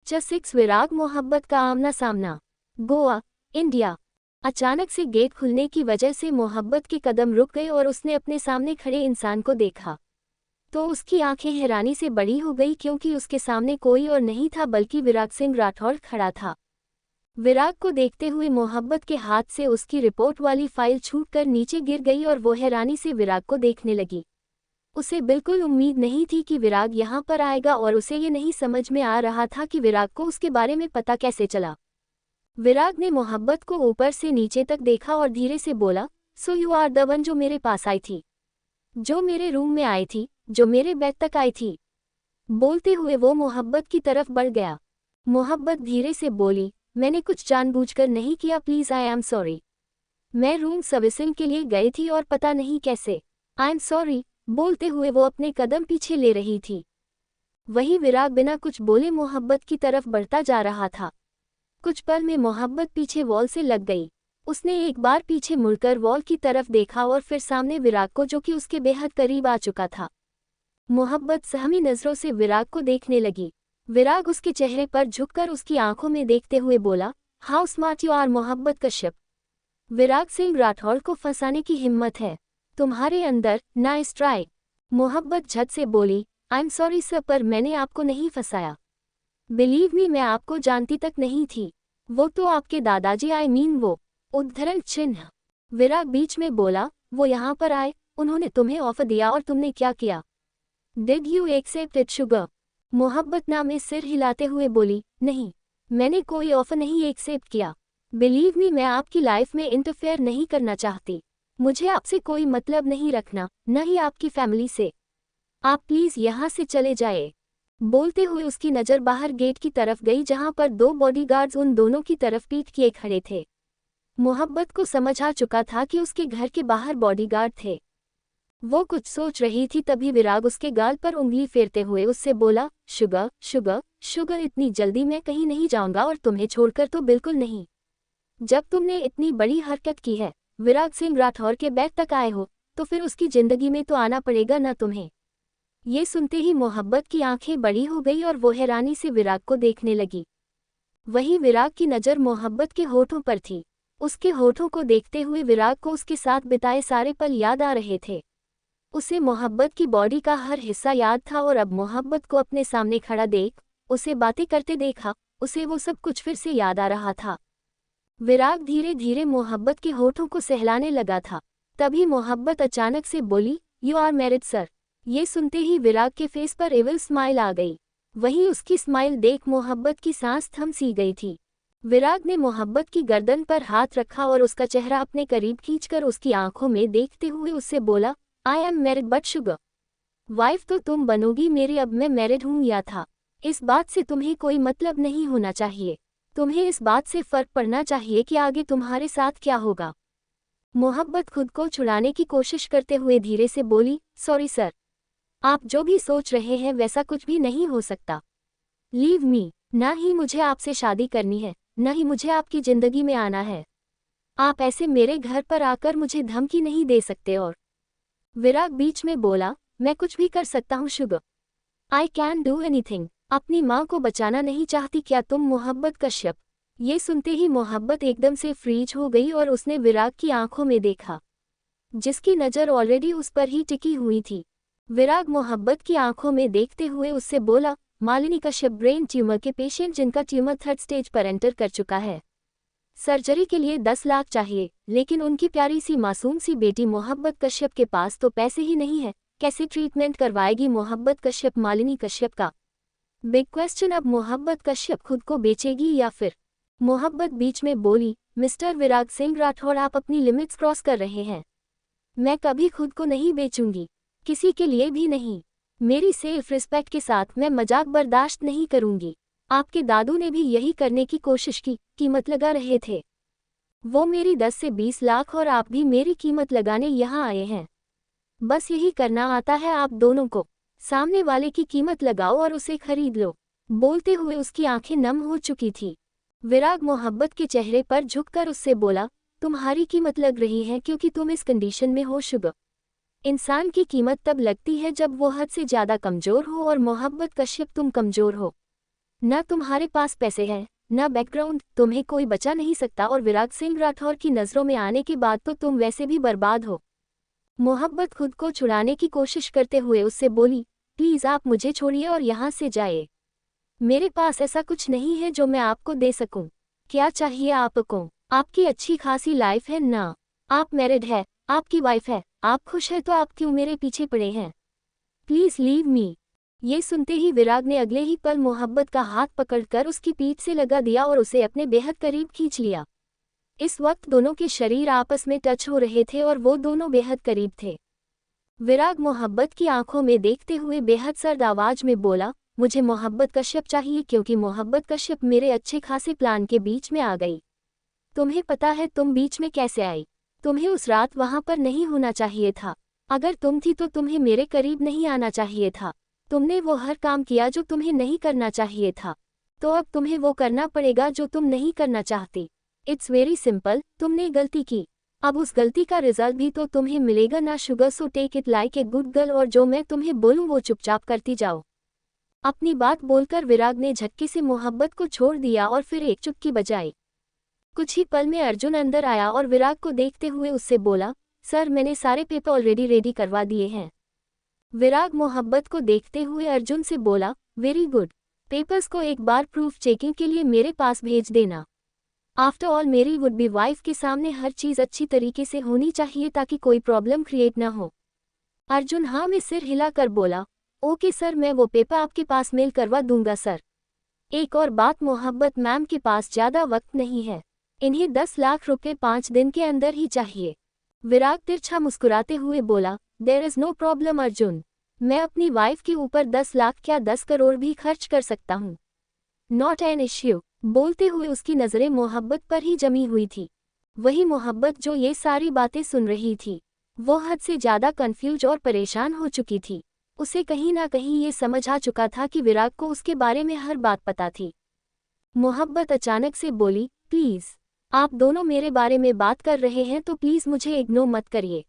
Lecture 6 विराग मोहब्बत का आमना सामना। गोवा, इंडिया। अचानक से गेट खुलने की वजह से मोहब्बत के कदम रुक गए और उसने अपने सामने खड़े इंसान को देखा तो उसकी आंखें हैरानी से बड़ी हो गई, क्योंकि उसके सामने कोई और नहीं था बल्कि विराग सिंह राठौड़ खड़ा था। विराग को देखते हुए मोहब्बत के हाथ से उसकी रिपोर्ट वाली फाइल छूटकर नीचे गिर गई और वो हैरानी से विराग को देखने लगी। उसे बिल्कुल उम्मीद नहीं थी कि विराग यहाँ पर आएगा और उसे ये नहीं समझ में आ रहा था कि विराग को उसके बारे में पता कैसे चला। विराग ने मोहब्बत को ऊपर से नीचे तक देखा और धीरे से बोला, so you are the one जो मेरे पास आई थी, जो मेरे रूम में आई थी, जो मेरे बेड तक आई थी। बोलते हुए वो मोहब्बत की तरफ बढ़ गया। मोहब्बत धीरे से बोली, मैंने कुछ जानबूझकर नहीं किया, प्लीज आई एम सॉरी। मैं रूम सर्विसिंग के लिए गई थी और पता नहीं कैसे। I am sorry. बोलते हुए वो अपने कदम पीछे ले रही थी। वही विराग बिना कुछ बोले मोहब्बत की तरफ बढ़ता जा रहा था। कुछ पल में मोहब्बत पीछे वॉल से लग गई। उसने एक बार पीछे मुड़कर वॉल की तरफ देखा और फिर सामने विराग को, जो कि उसके बेहद करीब आ चुका था। मोहब्बत सहमी नजरों से विराग को देखने लगी। विराग उसके चेहरे पर झुककर उसकी आंखों में देखते हुए बोला, हाउ स्मार्ट यू आर मोहब्बत कश्यप। विराग सिंह राठौड़ को फंसाने की हिम्मत है तुम्हारे अंदर, नाइस ट्राई। मोहब्बत झट से बोली, आई एम सॉरी सर, पर मैंने आपको नहीं फंसाया। बिलीव मी, मैं आपको जानती तक नहीं थी। वो तो आपके दादाजी, आई मीन वो। उद्धरण चिन्ह। विराग बीच में बोला, वो यहाँ पर आए, उन्होंने तुम्हें ऑफर दिया और तुमने क्या किया? Did you accept it sugar? मोहब्बत में सिर हिलाते हुए बोली, नहीं, मैंने कोई ऑफर नहीं एक्सेप्ट किया। बिलीव मी, मैं आपकी लाइफ में इंटरफेयर नहीं करना चाहती। मुझे आपसे कोई मतलब नहीं रखना, न ही आपकी फैमिली से। आप प्लीज यहाँ से चले जाए। बोलते हुए उसकी नज़र बाहर गेट की तरफ गई, जहाँ पर 2 बॉडीगार्ड्स उन दोनों की तरफ पीठ किए खड़े थे। मोहब्बत को समझ आ चुका था कि उसके घर के बाहर बॉडीगार्ड थे। वो कुछ सोच रही थी, तभी विराग उसके गाल पर उंगली फेरते हुए उससे बोला, शुगर शुगर शुगर, इतनी जल्दी मैं कहीं नहीं जाऊंगा और तुम्हें छोड़कर तो बिल्कुल नहीं। जब तुमने इतनी बड़ी हरकत की है, विराग सिंह राठौर के बेड तक आए हो, तो फिर उसकी जिंदगी में तो आना पड़ेगा ना तुम्हें। ये सुनते ही मोहब्बत की आंखें बड़ी हो गई और वो हैरानी से विराग को देखने लगी। वहीं विराग की नज़र मोहब्बत के होठों पर थी। उसके होठों को देखते हुए विराग को उसके साथ बिताए सारे पल याद आ रहे थे। उसे मोहब्बत की बॉडी का हर हिस्सा याद था और अब मोहब्बत को अपने सामने खड़ा देख, उसे बातें करते देखा, उसे वो सब कुछ फिर से याद आ रहा था। विराग धीरे धीरे मोहब्बत के होठों को सहलाने लगा था। तभी मोहब्बत अचानक से बोली, यू आर मैरिड सर। ये सुनते ही विराग के फेस पर एविल स्माइल आ गई। वहीं उसकी स्माइल देख मोहब्बत की सांस थम सी गई थी। विराग ने मोहब्बत की गर्दन पर हाथ रखा और उसका चेहरा अपने करीब खींचकर उसकी आंखों में देखते हुए उससे बोला, I am married but sugar. Wife तो तुम बनोगी मेरी, अब मैं मैरिड हूँ या था। इस बात से तुम्हें कोई मतलब नहीं होना चाहिए। तुम्हें इस बात से फर्क पड़ना चाहिए कि आगे तुम्हारे साथ क्या होगा। मोहब्बत खुद को छुड़ाने की कोशिश करते हुए धीरे से बोली, सॉरी सर, आप जो भी सोच रहे हैं वैसा कुछ भी नहीं हो सकता। Leave me. ना ही मुझे आपसे शादी करनी है, न ही मुझे आपकी जिंदगी में आना है। आप ऐसे मेरे घर पर आकर मुझे धमकी नहीं दे सकते। और विराग बीच में बोला, मैं कुछ भी कर सकता हूँ sugar. I can do anything. अपनी माँ को बचाना नहीं चाहती क्या तुम मोहब्बत कश्यप? ये सुनते ही मोहब्बत एकदम से फ्रीज हो गई और उसने विराग की आंखों में देखा, जिसकी नज़र ऑलरेडी उस पर ही टिकी हुई थी। विराग मोहब्बत की आंखों में देखते हुए उससे बोला, मालिनी कश्यप, ब्रेन ट्यूमर के पेशेंट जिनका ट्यूमर 3rd स्टेज पर एंटर कर चुका है। सर्जरी के लिए 10 लाख चाहिए, लेकिन उनकी प्यारी सी मासूम सी बेटी मोहब्बत कश्यप के पास तो पैसे ही नहीं है। कैसे ट्रीटमेंट करवाएगी मोहब्बत कश्यप मालिनी कश्यप का? Big question. अब मोहब्बत कश्यप खुद को बेचेगी या फिर? मोहब्बत बीच में बोली, मिस्टर विराग सिंह राठौड़, आप अपनी लिमिट्स क्रॉस कर रहे हैं। मैं कभी खुद को नहीं बेचूंगी, किसी के लिए भी नहीं। मेरी सेल्फ रिस्पेक्ट के साथ मैं मजाक बर्दाश्त नहीं करूंगी। आपके दादू ने भी यही करने की कोशिश की, कीमत लगा रहे थे। वो मेरी 10 से 20 लाख और आप भी मेरी कीमत लगाने यहाँ आए हैं। बस यही करना आता है आप दोनों को। सामने वाले की कीमत लगाओ और उसे खरीद लो। बोलते हुए उसकी आंखें नम हो चुकी थी। विराग मोहब्बत के चेहरे पर झुककर उससे बोला, तुम्हारी कीमत लग रही है क्योंकि तुम इस कंडीशन में हो शुगर। इंसान की कीमत तब लगती है जब वो हद से ज्यादा कमजोर हो, और मोहब्बत कश्यप तुम कमजोर हो। न तुम्हारे पास पैसे हैं, न बैकग्राउंड, तुम्हें कोई बचा नहीं सकता और विराग सिंह राठौर की नज़रों में आने के बाद तो तुम वैसे भी बर्बाद हो। मोहब्बत खुद को छुड़ाने की कोशिश करते हुए उससे बोली, प्लीज़ आप मुझे छोड़िए और यहाँ से जाए। मेरे पास ऐसा कुछ नहीं है जो मैं आपको दे सकूं। क्या चाहिए आपको? आपकी अच्छी खासी लाइफ है ना? आप मैरिड है, आपकी वाइफ है, आप खुश है तो आप क्यों मेरे पीछे पड़े हैं? Please leave me. ये सुनते ही विराग ने अगले ही पल मोहब्बत का हाथ पकड़कर उसकी पीठ से लगा दिया और उसे अपने बेहद करीब खींच लिया। इस वक्त दोनों के शरीर आपस में टच हो रहे थे और वो दोनों बेहद करीब थे। विराग मोहब्बत की आंखों में देखते हुए बेहद सर्द आवाज में बोला, मुझे मोहब्बत कश्यप चाहिए क्योंकि मोहब्बत कश्यप मेरे अच्छे खासे प्लान के बीच में आ गई। तुम्हें पता है तुम बीच में कैसे आई? तुम्हें उस रात वहां पर नहीं होना चाहिए था। अगर तुम थी तो तुम्हें मेरे करीब नहीं आना चाहिए था। तुमने वो हर काम किया जो तुम्हें नहीं करना चाहिए था। तो अब तुम्हें वो करना पड़ेगा जो तुम नहीं करना चाहती। इट्स वेरी सिंपल, तुमने गलती की। अब उस गलती का रिजल्ट भी तो तुम्हें मिलेगा ना sugar, so take it like a good girl और जो मैं तुम्हें बोलूं वो चुपचाप करती जाओ। अपनी बात बोलकर विराग ने झटके से मोहब्बत को छोड़ दिया और फिर एक चुटकी बजाई। कुछ ही पल में अर्जुन अंदर आया और विराग को देखते हुए उससे बोला, सर मैंने सारे पेपर ऑलरेडी रेडी करवा दिए हैं। विराग मोहब्बत को देखते हुए अर्जुन से बोला, वेरी गुड। पेपर्स को एक बार प्रूफ चेकिंग के लिए मेरे पास भेज देना। आफ्टर ऑल मेरी वुड बी वाइफ के सामने हर चीज़ अच्छी तरीके से होनी चाहिए ताकि कोई प्रॉब्लम क्रिएट ना हो। अर्जुन हाँ में सिर हिलाकर बोला, ओके सर, मैं वो पेपर आपके पास मेल करवा दूंगा सर। एक और बात, मोहब्बत मैम के पास ज़्यादा वक्त नहीं है। इन्हें 10 लाख रुपए 5 दिन के अंदर ही चाहिए। विराग तिरछा मुस्कुराते हुए बोला, there is no problem Arjun. मैं अपनी वाइफ के ऊपर 10 लाख क्या 10 करोड़ भी खर्च कर सकता हूँ। Not an issue. बोलते हुए उसकी नज़रें मोहब्बत पर ही जमी हुई थी। वही मोहब्बत जो ये सारी बातें सुन रही थी, वो हद से ज़्यादा कंफ्यूज और परेशान हो चुकी थी। उसे कहीं ना कहीं ये समझ आ चुका था कि विराग को उसके बारे में हर बात पता थी। मोहब्बत अचानक से बोली, प्लीज़, आप दोनों मेरे बारे में बात कर रहे हैं तो प्लीज़ मुझे इग्नोर मत करिए।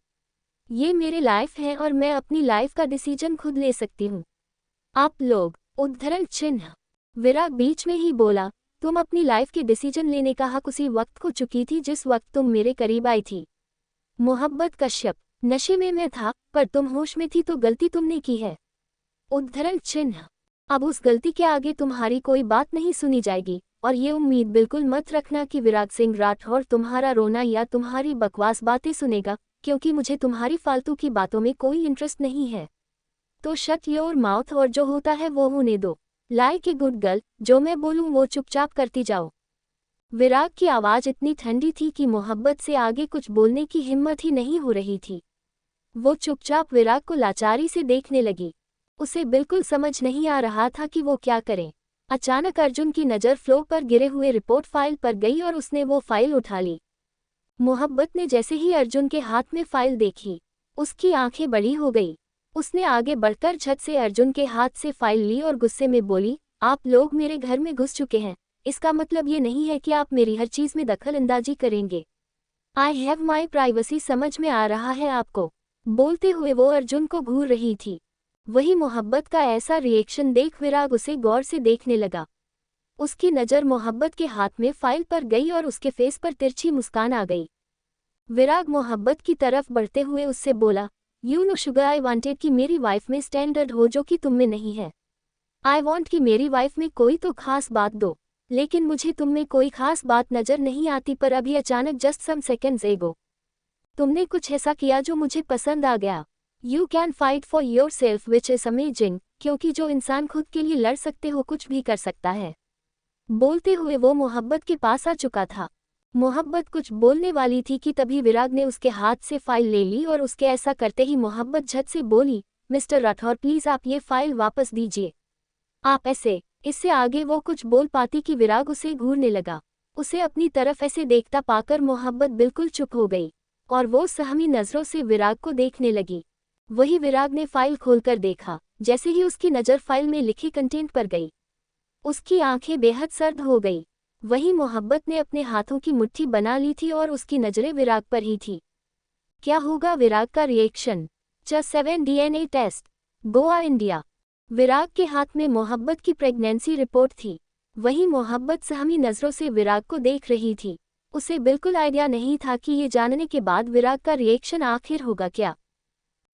ये मेरे लाइफ है और मैं अपनी लाइफ का डिसीजन खुद ले सकती हूँ। आप लोग, उद्धरण चिन्ह। विराग बीच में ही बोला, तुम अपनी लाइफ के डिसीजन लेने का हक उसी वक्त खो चुकी थी जिस वक्त तुम मेरे करीब आई थी। मोहब्बत कश्यप, नशे में मैं था पर तुम होश में थी तो गलती तुमने की है। उद्धरण चिन्ह। अब उस गलती के आगे तुम्हारी कोई बात नहीं सुनी जाएगी और ये उम्मीद बिल्कुल मत रखना कि विराग सिंह राठौर तुम्हारा रोना या तुम्हारी बकवास बातें सुनेगा, क्योंकि मुझे तुम्हारी फालतू की बातों में कोई इंटरेस्ट नहीं है। तो शट योर माउथ और जो होता है वो होने दो। लाइक ए गुड गर्ल, जो मैं बोलूं वो चुपचाप करती जाओ। विराग की आवाज़ इतनी ठंडी थी कि मोहब्बत से आगे कुछ बोलने की हिम्मत ही नहीं हो रही थी। वो चुपचाप विराग को लाचारी से देखने लगी। उसे बिल्कुल समझ नहीं आ रहा था कि वो क्या करे। अचानक अर्जुन की नज़र फ्लो पर गिरे हुए रिपोर्ट फाइल पर गई और उसने वो फाइल उठा ली। मोहब्बत ने जैसे ही अर्जुन के हाथ में फाइल देखी, उसकी आंखें बड़ी हो गई। उसने आगे बढ़कर झट से अर्जुन के हाथ से फाइल ली और गुस्से में बोली, आप लोग मेरे घर में घुस चुके हैं, इसका मतलब ये नहीं है कि आप मेरी हर चीज़ में दखल अंदाजी करेंगे। आई हैव माई प्राइवेसी, समझ में आ रहा है आपको? बोलते हुए वो अर्जुन को घूर रही थी। वही मोहब्बत का ऐसा रिएक्शन देख विराग उसे गौर से देखने लगा। उसकी नज़र मोहब्बत के हाथ में फाइल पर गई और उसके फेस पर तिरछी मुस्कान आ गई। विराग मोहब्बत की तरफ बढ़ते हुए उससे बोला, you know sugar, I wanted कि मेरी वाइफ में स्टैंडर्ड हो जो कि तुम में नहीं है। आई वांट कि मेरी वाइफ में कोई तो खास बात दो, लेकिन मुझे तुम में कोई खास बात नज़र नहीं आती। पर अभी अचानक जस्ट सम सेकेंड्स एगो तुमने कुछ ऐसा किया जो मुझे पसंद आ गया। You can fight for your self which is amazing, क्योंकि जो इंसान खुद के लिए लड़ सकते हो कुछ भी कर सकता है। बोलते हुए वो मोहब्बत के पास आ चुका था। मोहब्बत कुछ बोलने वाली थी कि तभी विराग ने उसके हाथ से फाइल ले ली और उसके ऐसा करते ही मोहब्बत झट से बोली, मिस्टर राठौर प्लीज़ आप ये फाइल वापस दीजिए। आप ऐसे। इससे आगे वो कुछ बोल पाती कि विराग उसे घूरने लगा। उसे अपनी तरफ ऐसे देखता पाकर मोहब्बत बिल्कुल चुप हो गई और वो सहमी नज़रों से विराग को देखने लगी। वही विराग ने फाइल खोलकर देखा। जैसे ही उसकी नज़र फाइल में लिखी कंटेंट पर गई, उसकी आंखें बेहद सर्द हो गई। वही मोहब्बत ने अपने हाथों की मुट्ठी बना ली थी और उसकी नज़रें विराग पर ही थी। क्या होगा विराग का रिएक्शन? च 7 DNA टेस्ट, गोवा इंडिया। विराग के हाथ में मोहब्बत की प्रेगनेंसी रिपोर्ट थी। वहीं मोहब्बत सहमी नजरों से विराग को देख रही थी। उसे बिल्कुल आइडिया नहीं था कि ये जानने के बाद विराग का रिएक्शन आखिर होगा क्या।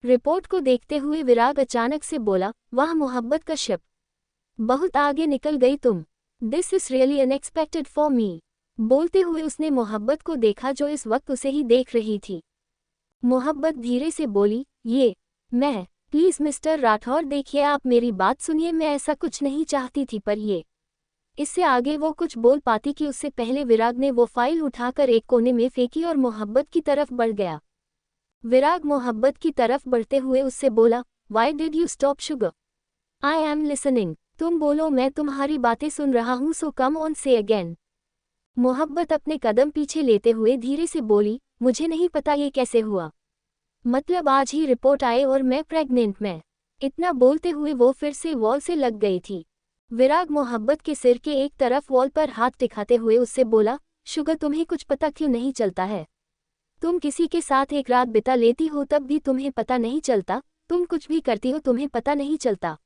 रिपोर्ट को देखते हुए विराग अचानक से बोला, वाह मोहब्बत का शिप, बहुत आगे निकल गई तुम। This is really unexpected for me. बोलते हुए उसने मोहब्बत को देखा जो इस वक्त उसे ही देख रही थी। मोहब्बत धीरे से बोली, मैं प्लीज मिस्टर राठौर देखिए, आप मेरी बात सुनिए, मैं ऐसा कुछ नहीं चाहती थी, पर ये। इससे आगे वो कुछ बोल पाती कि उससे पहले विराग ने वो फाइल उठाकर एक कोने में फेंकी और मोहब्बत की तरफ बढ़ गया। विराग मोहब्बत की तरफ बढ़ते हुए उससे बोला, why did you stop sugar? I am listening. तुम बोलो, मैं तुम्हारी बातें सुन रहा हूँ, सो कम ऑन से अगेन। मोहब्बत अपने कदम पीछे लेते हुए धीरे से बोली, मुझे नहीं पता ये कैसे हुआ। मतलब आज ही रिपोर्ट आए और मैं प्रेग्नेंट में। इतना बोलते हुए वो फिर से वॉल से लग गई थी। विराग मोहब्बत के सिर के एक तरफ वॉल पर हाथ टिकाते हुए उससे बोला, शुगर तुम्हें कुछ पता क्यों नहीं चलता है? तुम किसी के साथ एक रात बिता लेती हो तब भी तुम्हें पता नहीं चलता, तुम कुछ भी करती हो तुम्हें पता नहीं चलता।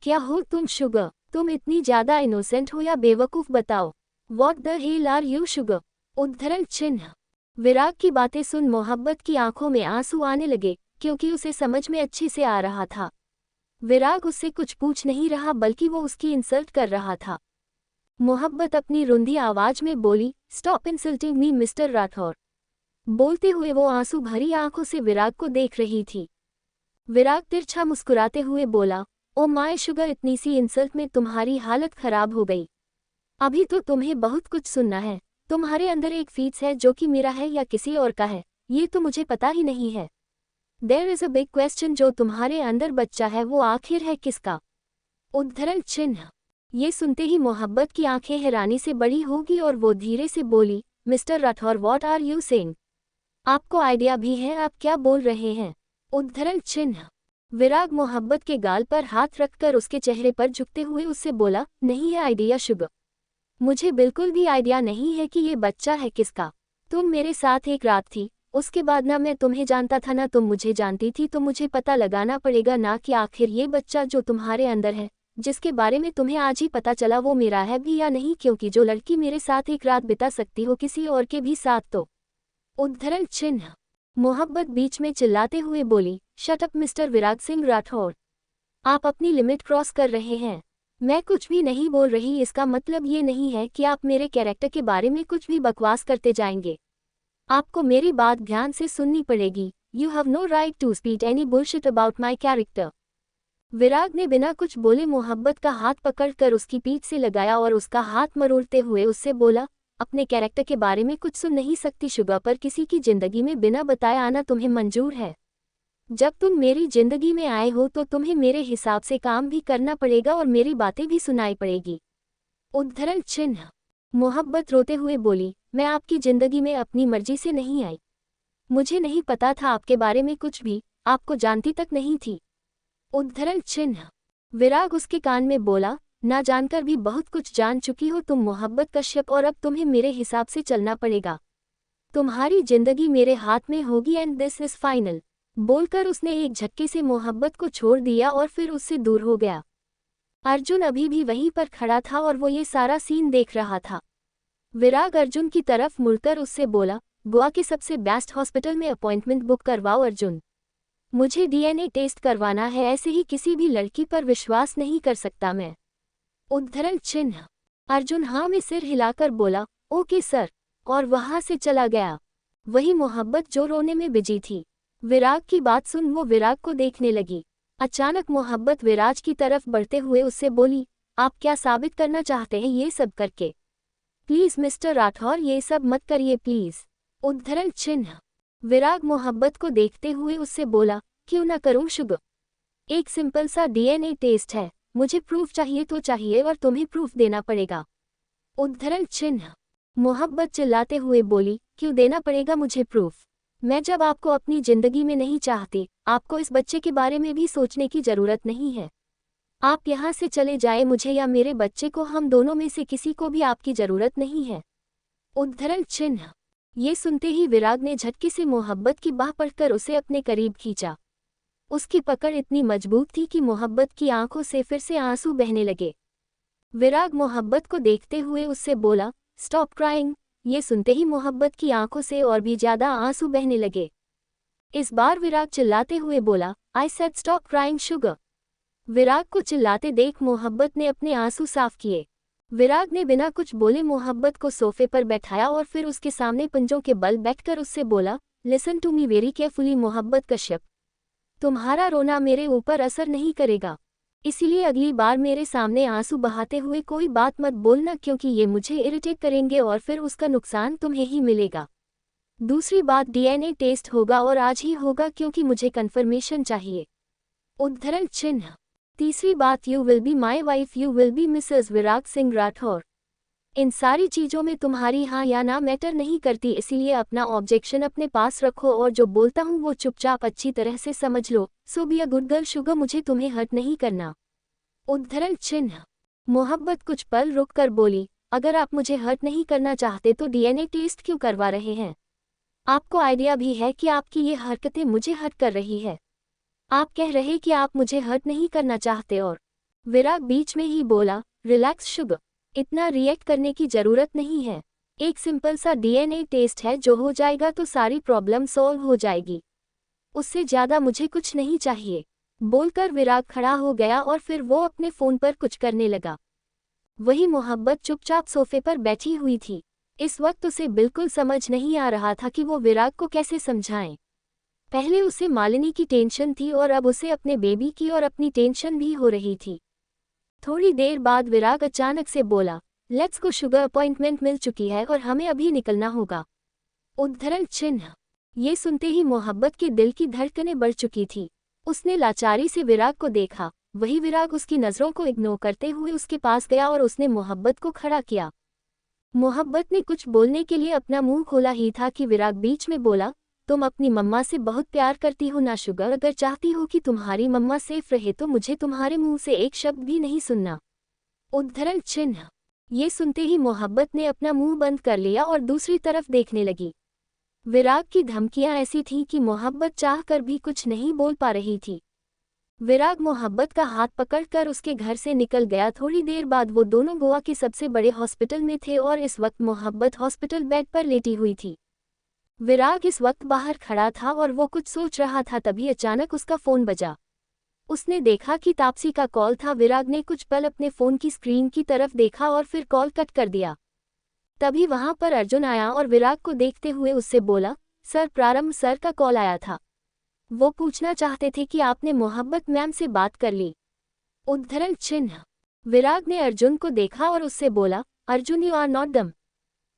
क्या हो तुम शुगर? तुम इतनी ज्यादा इनोसेंट हो या बेवकूफ, बताओ। What the hell are you sugar? उद्धरण चिन्ह। विराग की बातें सुन मोहब्बत की आंखों में आंसू आने लगे, क्योंकि उसे समझ में अच्छे से आ रहा था विराग उससे कुछ पूछ नहीं रहा बल्कि वो उसकी इंसल्ट कर रहा था। मोहब्बत अपनी रुंधी आवाज में बोली, stop insulting me mister Rathore. बोलते हुए वो आंसू भरी आंखों से विराग को देख रही थी। विराग तिरछा मुस्कुराते हुए बोला, ओ माय शुगर, इतनी सी इंसल्ट में तुम्हारी हालत खराब हो गई। अभी तो तुम्हें बहुत कुछ सुनना है। तुम्हारे अंदर एक फीस है जो कि मेरा है या किसी और का है, ये तो मुझे पता ही नहीं है। There is a big question, जो तुम्हारे अंदर बच्चा है वो आखिर है किसका? उद्धरण चिन्ह। ये सुनते ही मोहब्बत की आंखें हैरानी से बड़ी होगी और वो धीरे से बोली, mister Rathore, what are you saying? आपको आइडिया भी है आप क्या बोल रहे हैं? उद्धरण चिन्ह। विराग मोहब्बत के गाल पर हाथ रखकर उसके चेहरे पर झुकते हुए उससे बोला, नहीं है आइडिया शुगर। मुझे बिल्कुल भी आइडिया नहीं है कि ये बच्चा है किसका। तुम मेरे साथ एक रात थी, उसके बाद ना मैं तुम्हें जानता था ना तुम मुझे जानती थी, तो मुझे पता लगाना पड़ेगा ना कि आखिर ये बच्चा जो तुम्हारे अंदर है, जिसके बारे में तुम्हें आज ही पता चला, वो मेरा है भी या नहीं, क्योंकि जो लड़की मेरे साथ एक रात बिता सकती हो किसी और के भी साथ तो। उद्धरण चिन्ह। मोहब्बत बीच में चिल्लाते हुए बोली, शट अप मिस्टर विराग सिंह राठौर, आप अपनी लिमिट क्रॉस कर रहे हैं। मैं कुछ भी नहीं बोल रही, इसका मतलब ये नहीं है कि आप मेरे कैरेक्टर के बारे में कुछ भी बकवास करते जाएंगे। आपको मेरी बात ध्यान से सुननी पड़ेगी। You have no right to speak any bullshit about my character. Virag ने बिना कुछ बोले मोहब्बत का हाथ पकड़कर उसकी पीठ से लगाया और उसका हाथ मरोड़ते हुए उससे बोला, अपने कैरेक्टर के बारे में कुछ सुन नहीं सकती शुगर, पर किसी की जिंदगी में बिना बताए आना तुम्हें मंजूर है। जब तुम मेरी जिंदगी में आए हो तो तुम्हें मेरे हिसाब से काम भी करना पड़ेगा और मेरी बातें भी सुनाई पड़ेगी। उद्धरण चिन्ह। मोहब्बत रोते हुए बोली, मैं आपकी जिंदगी में अपनी मर्जी से नहीं आई। मुझे नहीं पता था आपके बारे में कुछ भी, आपको जानती तक नहीं थी। उद्धरण चिन्ह। विराग उसके कान में बोला, ना जानकर भी बहुत कुछ जान चुकी हो तुम मोहब्बत कश्यप, और अब तुम्हें मेरे हिसाब से चलना पड़ेगा। तुम्हारी जिंदगी मेरे हाथ में होगी एंड दिस इज फाइनल। बोलकर उसने एक झटके से मोहब्बत को छोड़ दिया और फिर उससे दूर हो गया। अर्जुन अभी भी वहीं पर खड़ा था और वो ये सारा सीन देख रहा था। विराग अर्जुन की तरफ मुड़कर उससे बोला, गोवा के सबसे बेस्ट हॉस्पिटल में अपॉइंटमेंट बुक करवाओ अर्जुन। मुझे डीएनए टेस्ट करवाना है, ऐसे ही किसी भी लड़की पर विश्वास नहीं कर सकता मैं। उद्धरण चिन्ह। अर्जुन हाँ में सिर हिलाकर बोला, ओके सर, और वहां से चला गया। वही मोहब्बत जो रोने में बिजी थी। विराग की बात सुन वो विराग को देखने लगी। अचानक मोहब्बत विराज की तरफ बढ़ते हुए उससे बोली, आप क्या साबित करना चाहते हैं ये सब करके? प्लीज मिस्टर राठौर ये सब मत करिए प्लीज। उद्धरण चिन्ह। विराग मोहब्बत को देखते हुए उससे बोला, क्यों ना करूं शुगर? एक सिंपल सा डीएनए टेस्ट है, मुझे प्रूफ चाहिए तो चाहिए और तुम्हें प्रूफ देना पड़ेगा। उद्धरण चिन्ह। मोहब्बत चिल्लाते हुए बोली, क्यों देना पड़ेगा मुझे प्रूफ? मैं जब आपको अपनी जिंदगी में नहीं चाहती, आपको इस बच्चे के बारे में भी सोचने की जरूरत नहीं है। आप यहाँ से चले जाए, मुझे या मेरे बच्चे को, हम दोनों में से किसी को भी आपकी जरूरत नहीं है। उद्धरण चिन्ह। ये सुनते ही विराग ने झटके से मोहब्बत की बाह पकड़कर उसे अपने करीब खींचा। उसकी पकड़ इतनी मजबूत थी कि मोहब्बत की आंखों से फिर से आंसू बहने लगे। विराग मोहब्बत को देखते हुए उससे बोला, स्टॉप क्राइंग। ये सुनते ही मोहब्बत की आंखों से और भी ज्यादा आंसू बहने लगे। इस बार विराग चिल्लाते हुए बोला, I said stop crying sugar. Virag को चिल्लाते देख मोहब्बत ने अपने आंसू साफ किए। विराग ने बिना कुछ बोले मोहब्बत को सोफे पर बैठाया और फिर उसके सामने पंजों के बल बैठकर उससे बोला, listen to me very carefully Mohabbat Kashyap. तुम्हारा रोना मेरे ऊपर असर नहीं करेगा, इसीलिए अगली बार मेरे सामने आंसू बहाते हुए कोई बात मत बोलना, क्योंकि ये मुझे इरिटेट करेंगे और फिर उसका नुकसान तुम्हें ही मिलेगा। दूसरी बात, डीएनए टेस्ट होगा और आज ही होगा, क्योंकि मुझे कंफर्मेशन चाहिए। उद्धरण चिन्ह। तीसरी बात, you will be my wife, you will be missus Virag Singh Rathore. इन सारी चीज़ों में तुम्हारी हाँ या ना मैटर नहीं करती, इसीलिए अपना ऑब्जेक्शन अपने पास रखो और जो बोलता हूँ वो चुपचाप अच्छी तरह से समझ लो। So be a good girl sugar, मुझे तुम्हें हर्ट नहीं करना। उद्धरण चिन्ह। मोहब्बत कुछ पल रुक कर बोली, अगर आप मुझे हर्ट नहीं करना चाहते तो डीएनए टेस्ट क्यों करवा रहे हैं? आपको आइडिया भी है कि आपकी ये हरकतें मुझे हर्ट कर रही है। आप कह रहे कि आप मुझे हर्ट नहीं करना चाहते और विराग बीच में ही बोला, रिलैक्स शुगर, इतना रिएक्ट करने की जरूरत नहीं है। एक सिंपल सा डीएनए टेस्ट है, जो हो जाएगा तो सारी प्रॉब्लम सॉल्व हो जाएगी। उससे ज्यादा मुझे कुछ नहीं चाहिए। बोलकर विराग खड़ा हो गया और फिर वो अपने फोन पर कुछ करने लगा। वही मोहब्बत चुपचाप सोफे पर बैठी हुई थी। इस वक्त उसे बिल्कुल समझ नहीं आ रहा था कि वो विराग को कैसे समझाएं। पहले उसे मालिनी की टेंशन थी और अब उसे अपने बेबी की और अपनी टेंशन भी हो रही थी। थोड़ी देर बाद विराग अचानक से बोला, लेट्स गो शुगर, अपॉइंटमेंट मिल चुकी है और हमें अभी निकलना होगा। उद्धरण चिन्ह। ये सुनते ही मोहब्बत के दिल की धड़कनें बढ़ चुकी थी। उसने लाचारी से विराग को देखा। वही विराग उसकी नज़रों को इग्नोर करते हुए उसके पास गया और उसने मोहब्बत को खड़ा किया। मोहब्बत ने कुछ बोलने के लिए अपना मुंह खोला ही था कि विराग बीच में बोला, तुम अपनी मम्मा से बहुत प्यार करती हो ना शुगर, अगर चाहती हो कि तुम्हारी मम्मा सेफ रहे तो मुझे तुम्हारे मुंह से एक शब्द भी नहीं सुनना। उद्धरण चिन्ह। ये सुनते ही मोहब्बत ने अपना मुंह बंद कर लिया और दूसरी तरफ देखने लगी। विराग की धमकियां ऐसी थीं कि मोहब्बत चाह कर भी कुछ नहीं बोल पा रही थी। विराग मोहब्बत का हाथ पकड़कर उसके घर से निकल गया। थोड़ी देर बाद वो दोनों गोवा के सबसे बड़े हॉस्पिटल में थे और इस वक्त मोहब्बत हॉस्पिटल बेड पर लेटी हुई थी। विराग इस वक्त बाहर खड़ा था और वो कुछ सोच रहा था, तभी अचानक उसका फ़ोन बजा। उसने देखा कि तापसी का कॉल था। विराग ने कुछ पल अपने फ़ोन की स्क्रीन की तरफ देखा और फिर कॉल कट कर दिया। तभी वहां पर अर्जुन आया और विराग को देखते हुए उससे बोला, सर, प्रारंभ सर का कॉल आया था। वो पूछना चाहते थे कि आपने मोहब्बत मैम से बात कर ली। उद्धरण चिन्ह। विराग ने अर्जुन को देखा और उससे बोला, अर्जुन, यू आर नॉट डम।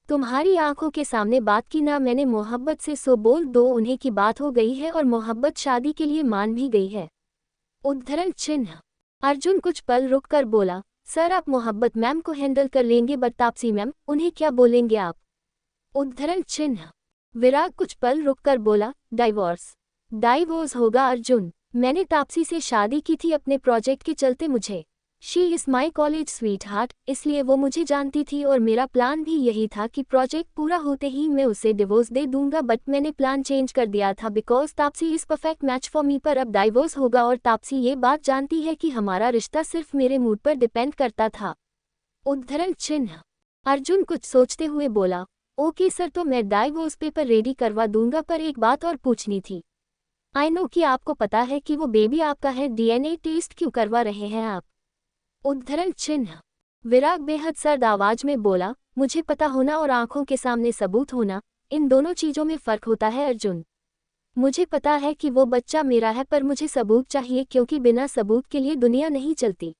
तुम्हारी आंखों के सामने बात की ना मैंने मोहब्बत से, सो बोल दो उन्हें की बात हो गई है और मोहब्बत शादी के लिए मान भी गई है। उद्धरण चिन्ह। अर्जुन कुछ पल रुक कर बोला, सर, आप मोहब्बत मैम को हैंडल कर लेंगे, बट तापसी मैम, उन्हें क्या बोलेंगे आप? उद्धरण चिन्ह। विराग कुछ पल रुक कर बोला, डाइवोर्स। डाइवोर्स होगा अर्जुन। मैंने तापसी से शादी की थी अपने प्रोजेक्ट के चलते। मुझे she is my college sweet heart, इसलिए वो मुझे जानती थी और मेरा प्लान भी यही था कि प्रोजेक्ट पूरा होते ही मैं उसे डिवोर्स दे दूंगा, बट मैंने प्लान चेंज कर दिया था because Taapsee is perfect match for me. पर अब डाइवोर्स होगा और तापसी ये बात जानती है कि हमारा रिश्ता सिर्फ मेरे मूड पर डिपेंड करता था। उद्धरण चिन्ह। अर्जुन कुछ सोचते हुए बोला, ओके सर, तो मैं डाइवोर्स पेपर रेडी करवा दूंगा, पर एक बात और पूछनी थी। आई नो कि आपको पता है कि वो बेबी आपका है, डीएनए टेस्ट क्यों करवा रहे हैं आप? उद्धरण चिन्ह। विराग बेहद सर्द आवाज में बोला, मुझे पता होना और आंखों के सामने सबूत होना, इन दोनों चीजों में फर्क होता है अर्जुन। मुझे पता है कि वो बच्चा मेरा है, पर मुझे सबूत चाहिए, क्योंकि बिना सबूत के लिए दुनिया नहीं चलती।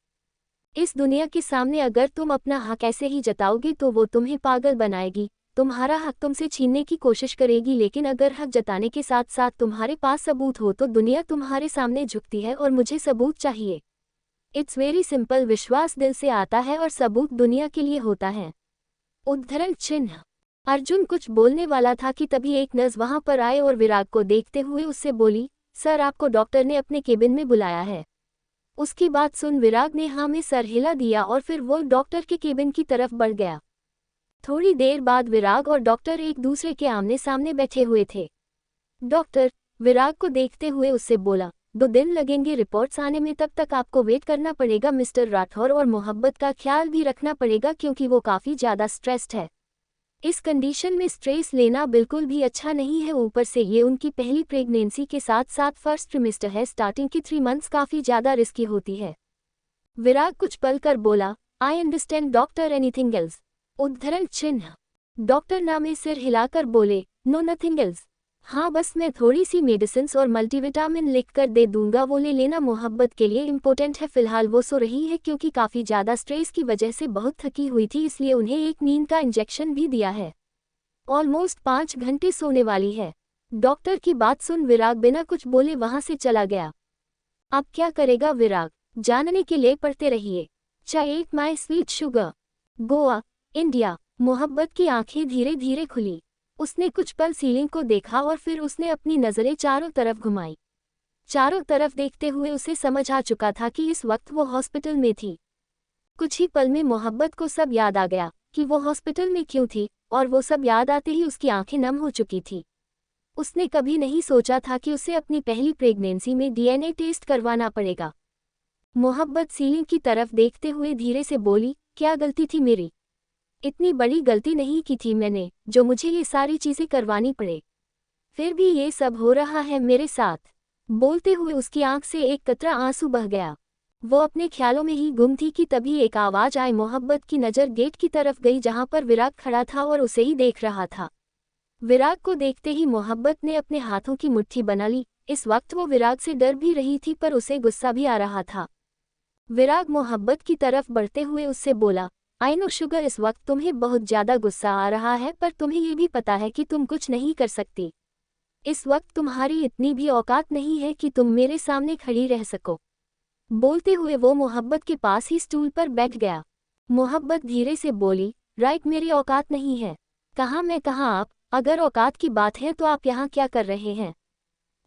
इस दुनिया के सामने अगर तुम अपना हक ऐसे ही जताओगे तो वो तुम्हें पागल बनाएगी, तुम्हारा हक तुमसे छीनने की कोशिश करेगी। लेकिन अगर हक जताने के साथ साथ तुम्हारे पास सबूत हो तो दुनिया तुम्हारे सामने झुकती है और मुझे सबूत चाहिए। इट्स वेरी सिंपल, विश्वास दिल से आता है और सबूत दुनिया के लिए होता है। उद्धरण चिन्ह। अर्जुन कुछ बोलने वाला था कि तभी एक नर्स वहां पर आए और विराग को देखते हुए उससे बोली, सर, आपको डॉक्टर ने अपने केबिन में बुलाया है। उसकी बात सुन विराग ने हाँ में सर हिला दिया और फिर वो डॉक्टर के केबिन की तरफ बढ़ गया। थोड़ी देर बाद विराग और डॉक्टर एक दूसरे के आमने सामने बैठे हुए थे। डॉक्टर विराग को देखते हुए उससे बोला, 2 दिन लगेंगे रिपोर्ट्स आने में, तब तक आपको वेट करना पड़ेगा मिस्टर राठौर, और मोहब्बत का ख्याल भी रखना पड़ेगा क्योंकि वो काफ़ी ज़्यादा स्ट्रेस्ड है। इस कंडीशन में स्ट्रेस लेना बिल्कुल भी अच्छा नहीं है। ऊपर से ये उनकी पहली प्रेगनेंसी के साथ साथ फर्स्ट ट्रिमेस्टर है। स्टार्टिंग की 3 मंथ्स काफ़ी ज़्यादा रिस्की होती है। विराग कुछ पल कर बोला, I understand doctor, anything else? उद्धरण चिन्ह। डॉक्टर नामे सिर हिलाकर बोले, नो नथिंग एल्स। हाँ, बस मैं थोड़ी सी मेडिसिन्स और मल्टीविटामिन लिख कर दे दूंगा, वो ले लेना, मोहब्बत के लिए इम्पोर्टेंट है। फिलहाल वो सो रही है क्योंकि काफ़ी ज़्यादा स्ट्रेस की वजह से बहुत थकी हुई थी, इसलिए उन्हें एक नींद का इंजेक्शन भी दिया है। ऑलमोस्ट 5 घंटे सोने वाली है। डॉक्टर की बात सुन विराग बिना कुछ बोले वहां से चला गया। अब क्या करेगा विराग, जानने के लिए पढ़ते रहिए। चाय my sweet sugar. Goa, India. मोहब्बत की आंखें धीरे धीरे खुली। उसने कुछ पल सीलिंग को देखा और फिर उसने अपनी नज़रें चारों तरफ घुमाई। चारों तरफ देखते हुए उसे समझ आ चुका था कि इस वक्त वो हॉस्पिटल में थी। कुछ ही पल में मोहब्बत को सब याद आ गया कि वो हॉस्पिटल में क्यों थी, और वो सब याद आते ही उसकी आंखें नम हो चुकी थी। उसने कभी नहीं सोचा था कि उसे अपनी पहली प्रेगनेंसी में डीएनए टेस्ट करवाना पड़ेगा। मोहब्बत सीलिंग की तरफ देखते हुए धीरे से बोली, क्या गलती थी मेरी? इतनी बड़ी गलती नहीं की थी मैंने, जो मुझे ये सारी चीज़ें करवानी पड़े। फिर भी ये सब हो रहा है मेरे साथ। बोलते हुए उसकी आंख से एक कतरा आंसू बह गया। वो अपने ख्यालों में ही गुम थी कि तभी एक आवाज़ आई। मोहब्बत की नज़र गेट की तरफ गई जहां पर विराग खड़ा था और उसे ही देख रहा था। विराग को देखते ही मोहब्बत ने अपने हाथों की मुट्ठी बना ली। इस वक्त वो विराग से डर भी रही थी पर उसे गुस्सा भी आ रहा था। विराग मोहब्बत की तरफ बढ़ते हुए उससे बोला, आई नो शुगर, इस वक्त तुम्हें बहुत ज़्यादा गुस्सा आ रहा है, पर तुम्हें ये भी पता है कि तुम कुछ नहीं कर सकती। इस वक्त तुम्हारी इतनी भी औकात नहीं है कि तुम मेरे सामने खड़ी रह सको। बोलते हुए वो मोहब्बत के पास ही स्टूल पर बैठ गया। मोहब्बत धीरे से बोली, राइट, मेरी औकात नहीं है। कहाँ मैं, कहाँ आप? अगर औकात की बात है तो आप यहाँ क्या कर रहे हैं?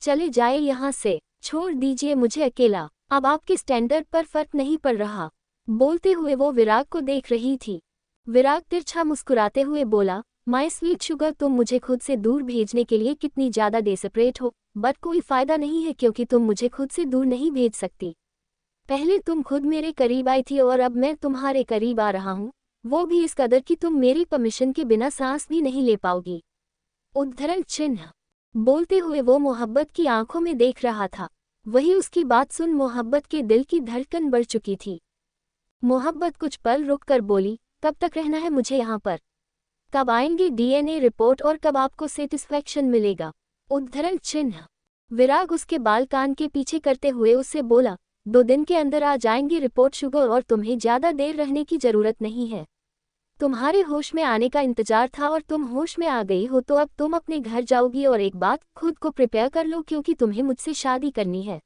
चले जाए यहाँ से, छोड़ दीजिए मुझे अकेला। अब आपके स्टैंडर्ड पर फर्क नहीं पड़ रहा। बोलते हुए वो विराग को देख रही थी। विराग तिरछा मुस्कुराते हुए बोला, माय स्वीट शुगर, तुम मुझे खुद से दूर भेजने के लिए कितनी ज़्यादा डेस्परेट हो, बट कोई फ़ायदा नहीं है क्योंकि तुम मुझे खुद से दूर नहीं भेज सकती। पहले तुम खुद मेरे करीब आई थी और अब मैं तुम्हारे करीब आ रहा हूँ, वो भी इस कदर कि तुम मेरी परमिशन के बिना सांस भी नहीं ले पाओगी। उद्धरण चिन्ह। बोलते हुए वो मोहब्बत की आंखों में देख रहा था। वही उसकी बात सुन मोहब्बत के दिल की धड़कन बढ़ चुकी थी। मोहब्बत कुछ पल रुक कर बोली, कब तक रहना है मुझे यहाँ पर? कब आएंगे डीएनए रिपोर्ट और कब आपको सेटिस्फैक्शन मिलेगा? उद्धरण चिन्ह। विराग उसके बाल कान के पीछे करते हुए उससे बोला, 2 दिन के अंदर आ जाएंगी रिपोर्ट शुगर, और तुम्हें ज़्यादा देर रहने की ज़रूरत नहीं है। तुम्हारे होश में आने का इंतजार था और तुम होश में आ गई हो, तो अब तुम अपने घर जाओगी। और एक बात, खुद को प्रिपेयर कर लो क्योंकि तुम्हें मुझसे शादी करनी है।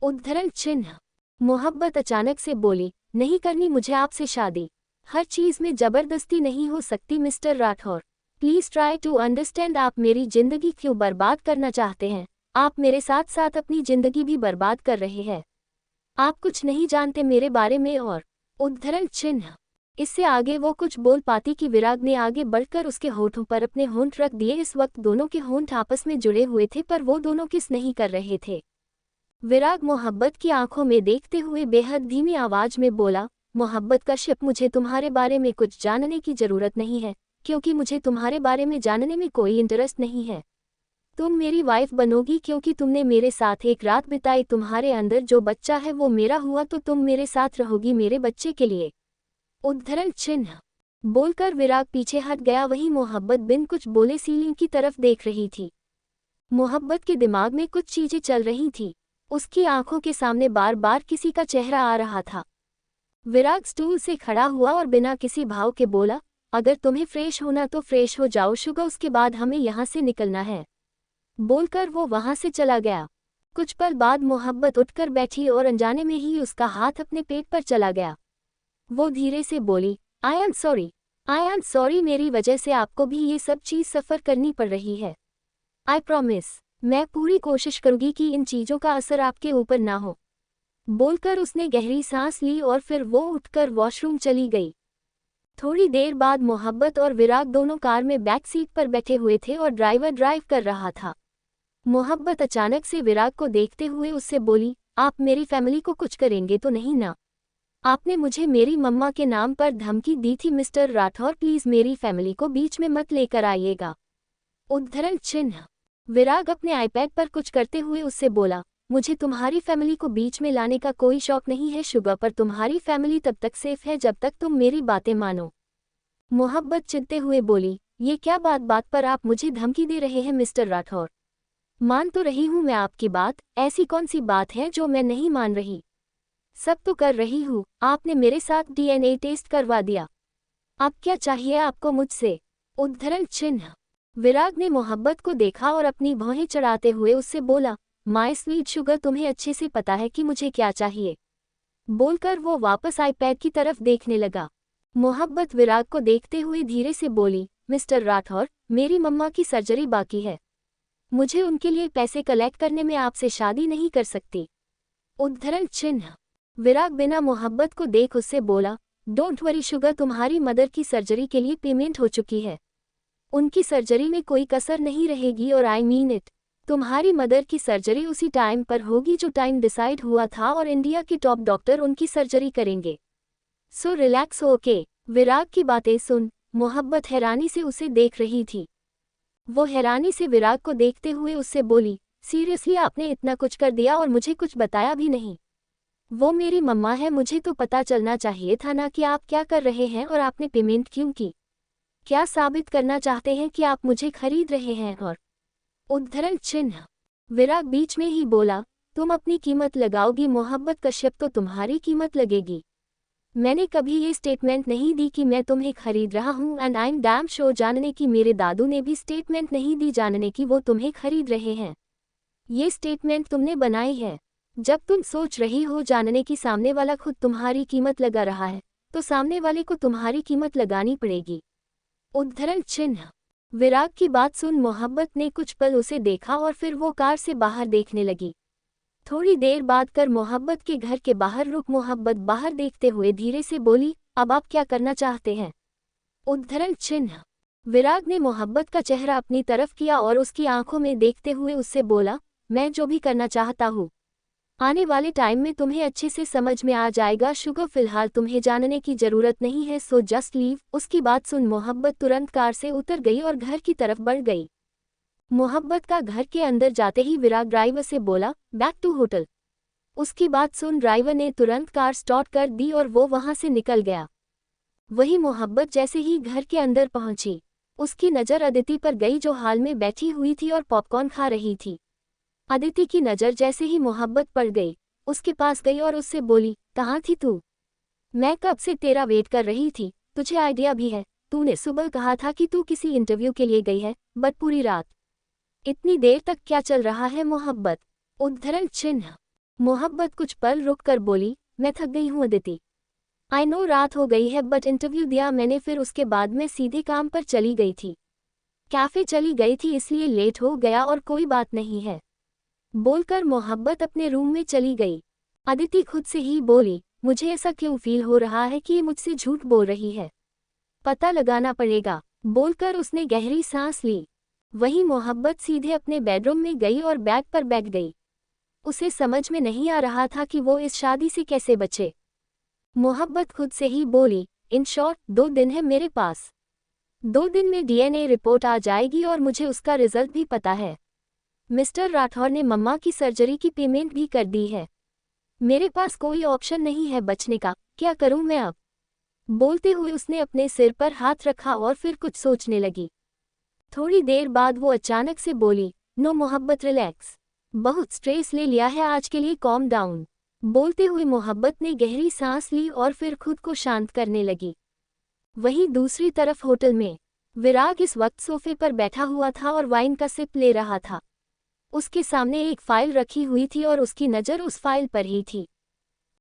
उद्धरण चिन्ह। मोहब्बत अचानक से बोली, नहीं करनी मुझे आपसे शादी। हर चीज़ में ज़बरदस्ती नहीं हो सकती mister Rathore. Please try to understand, आप मेरी ज़िंदगी क्यों बर्बाद करना चाहते हैं? आप मेरे साथ साथ अपनी ज़िंदगी भी बर्बाद कर रहे हैं। आप कुछ नहीं जानते मेरे बारे में। और उद्धरण चिन्ह। इससे आगे वो कुछ बोल पाती कि विराग ने आगे बढ़कर उसके होठों पर अपने होंठ रख दिए। इस वक्त दोनों के होंठ आपस में जुड़े हुए थे पर वो दोनों किस नहीं कर रहे थे। विराग मोहब्बत की आंखों में देखते हुए बेहद धीमी आवाज में बोला, मोहब्बत का शिप, मुझे तुम्हारे बारे में कुछ जानने की ज़रूरत नहीं है क्योंकि मुझे तुम्हारे बारे में जानने में कोई इंटरेस्ट नहीं है। तुम मेरी वाइफ बनोगी क्योंकि तुमने मेरे साथ एक रात बिताई। तुम्हारे अंदर जो बच्चा है वो मेरा हुआ, तो तुम मेरे साथ रहोगी मेरे बच्चे के लिए। उद्धरण चिन्ह। बोलकर विराग पीछे हट गया। वहीं मोहब्बत बिन कुछ बोले सीलिंग की तरफ देख रही थी। मोहब्बत के दिमाग में कुछ चीजें चल रही थी। उसकी आंखों के सामने बार बार किसी का चेहरा आ रहा था। विराग स्टूल से खड़ा हुआ और बिना किसी भाव के बोला, अगर तुम्हें फ्रेश होना तो फ्रेश हो जाओ शुगर, उसके बाद हमें यहाँ से निकलना है। बोलकर वो वहां से चला गया। कुछ पल बाद मोहब्बत उठकर बैठी और अनजाने में ही उसका हाथ अपने पेट पर चला गया। वो धीरे से बोली, आई एम सॉरी, मेरी वजह से आपको भी ये सब चीज़ सफ़र करनी पड़ रही है। आई प्रॉमिस, मैं पूरी कोशिश करूँगी कि इन चीज़ों का असर आपके ऊपर ना हो। बोलकर उसने गहरी सांस ली और फिर वो उठकर वॉशरूम चली गई। थोड़ी देर बाद मोहब्बत और विराग दोनों कार में बैक सीट पर बैठे हुए थे और ड्राइवर ड्राइव कर रहा था। मोहब्बत अचानक से विराग को देखते हुए उससे बोली, आप मेरी फैमिली को कुछ करेंगे तो नहीं ना? आपने मुझे मेरी मम्मा के नाम पर धमकी दी थी मिस्टर राठौर, प्लीज मेरी फैमिली को बीच में मत लेकर आइएगा। उद्धरण चिन्ह। विराग अपने आईपैड पर कुछ करते हुए उससे बोला, मुझे तुम्हारी फैमिली को बीच में लाने का कोई शौक नहीं है शुगर, पर तुम्हारी फैमिली तब तक सेफ है जब तक तुम मेरी बातें मानो। मोहब्बत चिढ़ते हुए बोली, ये क्या बात बात पर आप मुझे धमकी दे रहे हैं मिस्टर राठौर? मान तो रही हूँ मैं आपकी बात, ऐसी कौन सी बात है जो मैं नहीं मान रही? सब तो कर रही हूँ, आपने मेरे साथ डीएनए टेस्ट करवा दिया। अब क्या चाहिए आपको मुझसे? उद्धरण चिन्ह। विराग ने मोहब्बत को देखा और अपनी भौहें चढ़ाते हुए उससे बोला, माय स्वीट शुगर, तुम्हें अच्छे से पता है कि मुझे क्या चाहिए। बोलकर वो वापस आईपैड की तरफ देखने लगा। मोहब्बत विराग को देखते हुए धीरे से बोली, मिस्टर राठौर, मेरी मम्मा की सर्जरी बाकी है, मुझे उनके लिए पैसे कलेक्ट करने में आपसे शादी नहीं कर सकती। उद्धरण चिन्ह। विराग बिना मोहब्बत को देख उससे बोला, डोंट वरी शुगर, तुम्हारी मदर की सर्जरी के लिए पेमेंट हो चुकी है, उनकी सर्जरी में कोई कसर नहीं रहेगी और आई मीन इट। तुम्हारी मदर की सर्जरी उसी टाइम पर होगी जो टाइम डिसाइड हुआ था और इंडिया के टॉप डॉक्टर उनकी सर्जरी करेंगे। So relax okay. विराग की बातें सुन मोहब्बत हैरानी से उसे देख रही थी। वो हैरानी से विराग को देखते हुए उससे बोली, सीरियसली आपने इतना कुछ कर दिया और मुझे कुछ बताया भी नहीं? वो मेरी मम्मा है, मुझे तो पता चलना चाहिए था ना कि आप क्या कर रहे हैं और आपने पेमेंट क्यों की? क्या साबित करना चाहते हैं कि आप मुझे खरीद रहे हैं? और उद्धरण चिन्ह। विराग बीच में ही बोला, तुम अपनी कीमत लगाओगी मोहब्बत कश्यप तो तुम्हारी कीमत लगेगी। मैंने कभी ये स्टेटमेंट नहीं दी कि मैं तुम्हें खरीद रहा हूँ, and I am damn sure जानने की मेरे दादू ने भी स्टेटमेंट नहीं दी जानने की वो तुम्हें खरीद रहे हैं। ये स्टेटमेंट तुमने बनाई है। जब तुम सोच रही हो जानने की सामने वाला खुद तुम्हारी कीमत लगा रहा है, तो सामने वाले को तुम्हारी कीमत लगानी पड़ेगी। उद्धरण चिन्ह। विराग की बात सुन मोहब्बत ने कुछ पल उसे देखा और फिर वो कार से बाहर देखने लगी। थोड़ी देर बाद कर मोहब्बत के घर के बाहर रुक मोहब्बत बाहर देखते हुए धीरे से बोली, अब आप क्या करना चाहते हैं? उद्धरण चिन्ह। विराग ने मोहब्बत का चेहरा अपनी तरफ किया और उसकी आंखों में देखते हुए उससे बोला, मैं जो भी करना चाहता हूँ आने वाले टाइम में तुम्हें अच्छे से समझ में आ जाएगा शुगर, फिलहाल तुम्हें जानने की जरूरत नहीं है, सो जस्ट लीव। उसकी बात सुन मोहब्बत तुरंत कार से उतर गई और घर की तरफ बढ़ गई। मोहब्बत का घर के अंदर जाते ही विराग ड्राइवर से बोला, बैक टू होटल। उसकी बात सुन ड्राइवर ने तुरंत कार स्टार्ट कर दी और वो वहां से निकल गया। वही मोहब्बत जैसे ही घर के अंदर पहुंची, उसकी नज़र अदिति पर गई जो हाल में बैठी हुई थी और पॉपकॉर्न खा रही थी। अदिति की नज़र जैसे ही मोहब्बत पड़ गई, उसके पास गई और उससे बोली, कहाँ थी तू? मैं कब से तेरा वेट कर रही थी। तुझे आइडिया भी है? तूने सुबह कहा था कि तू किसी इंटरव्यू के लिए गई है, बट पूरी रात इतनी देर तक क्या चल रहा है? मोहब्बत। उद्धरण चिन्ह। मोहब्बत कुछ पल रुक कर बोली, मैं थक गई हूँ अदिति। आई नो रात हो गई है, बट इंटरव्यू दिया मैंने, फिर उसके बाद मैं सीधे काम पर चली गई थी। कैफे चली गई थी इसलिए लेट हो गया और कोई बात नहीं है। बोलकर मोहब्बत अपने रूम में चली गई। अदिति खुद से ही बोली, मुझे ऐसा क्यों फील हो रहा है कि ये मुझसे झूठ बोल रही है, पता लगाना पड़ेगा। बोलकर उसने गहरी सांस ली। वहीं मोहब्बत सीधे अपने बेडरूम में गई और बेड पर बैठ गई। उसे समझ में नहीं आ रहा था कि वो इस शादी से कैसे बचे। मोहब्बत खुद से ही बोली, इन शॉर्ट 2 दिन है मेरे पास, 2 दिन में डीएनए रिपोर्ट आ जाएगी और मुझे उसका रिजल्ट भी पता है। मिस्टर राठौर ने मम्मा की सर्जरी की पेमेंट भी कर दी है। मेरे पास कोई ऑप्शन नहीं है बचने का, क्या करूं मैं अब? बोलते हुए उसने अपने सिर पर हाथ रखा और फिर कुछ सोचने लगी। थोड़ी देर बाद वो अचानक से बोली, नो मोहब्बत रिलैक्स, बहुत स्ट्रेस ले लिया है आज के लिए, कॉम डाउन। बोलते हुए मोहब्बत ने गहरी सांस ली और फिर खुद को शांत करने लगी। वहीं दूसरी तरफ होटल में विराग इस वक्त सोफे पर बैठा हुआ था और वाइन का सिप ले रहा था। उसके सामने एक फाइल रखी हुई थी और उसकी नज़र उस फाइल पर ही थी।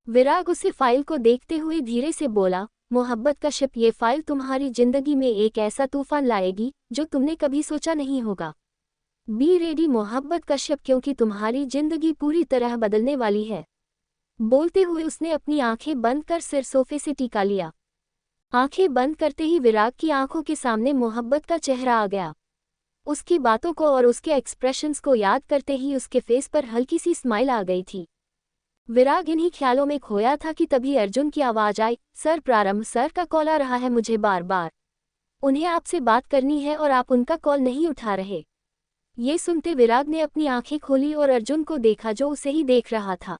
विराग उसे फाइल को देखते हुए धीरे से बोला, मोहब्बत कश्यप, ये फाइल तुम्हारी जिंदगी में एक ऐसा तूफान लाएगी जो तुमने कभी सोचा नहीं होगा। बी रेडी मोहब्बत कश्यप, क्योंकि तुम्हारी जिंदगी पूरी तरह बदलने वाली है। बोलते हुए उसने अपनी आंखें बंद कर सिर सोफे से टिका लिया। आंखें बंद करते ही विराग की आंखों के सामने मोहब्बत का चेहरा आ गया। उसकी बातों को और उसके एक्सप्रेशंस को याद करते ही उसके फेस पर हल्की सी स्माइल आ गई थी। विराग इन्हीं ख्यालों में खोया था कि तभी अर्जुन की आवाज आई, सर प्रारंभ सर का कॉल आ रहा है मुझे बार बार। उन्हें आपसे बात करनी है और आप उनका कॉल नहीं उठा रहे। ये सुनते विराग ने अपनी आंखें खोली और अर्जुन को देखा जो उसे ही देख रहा था।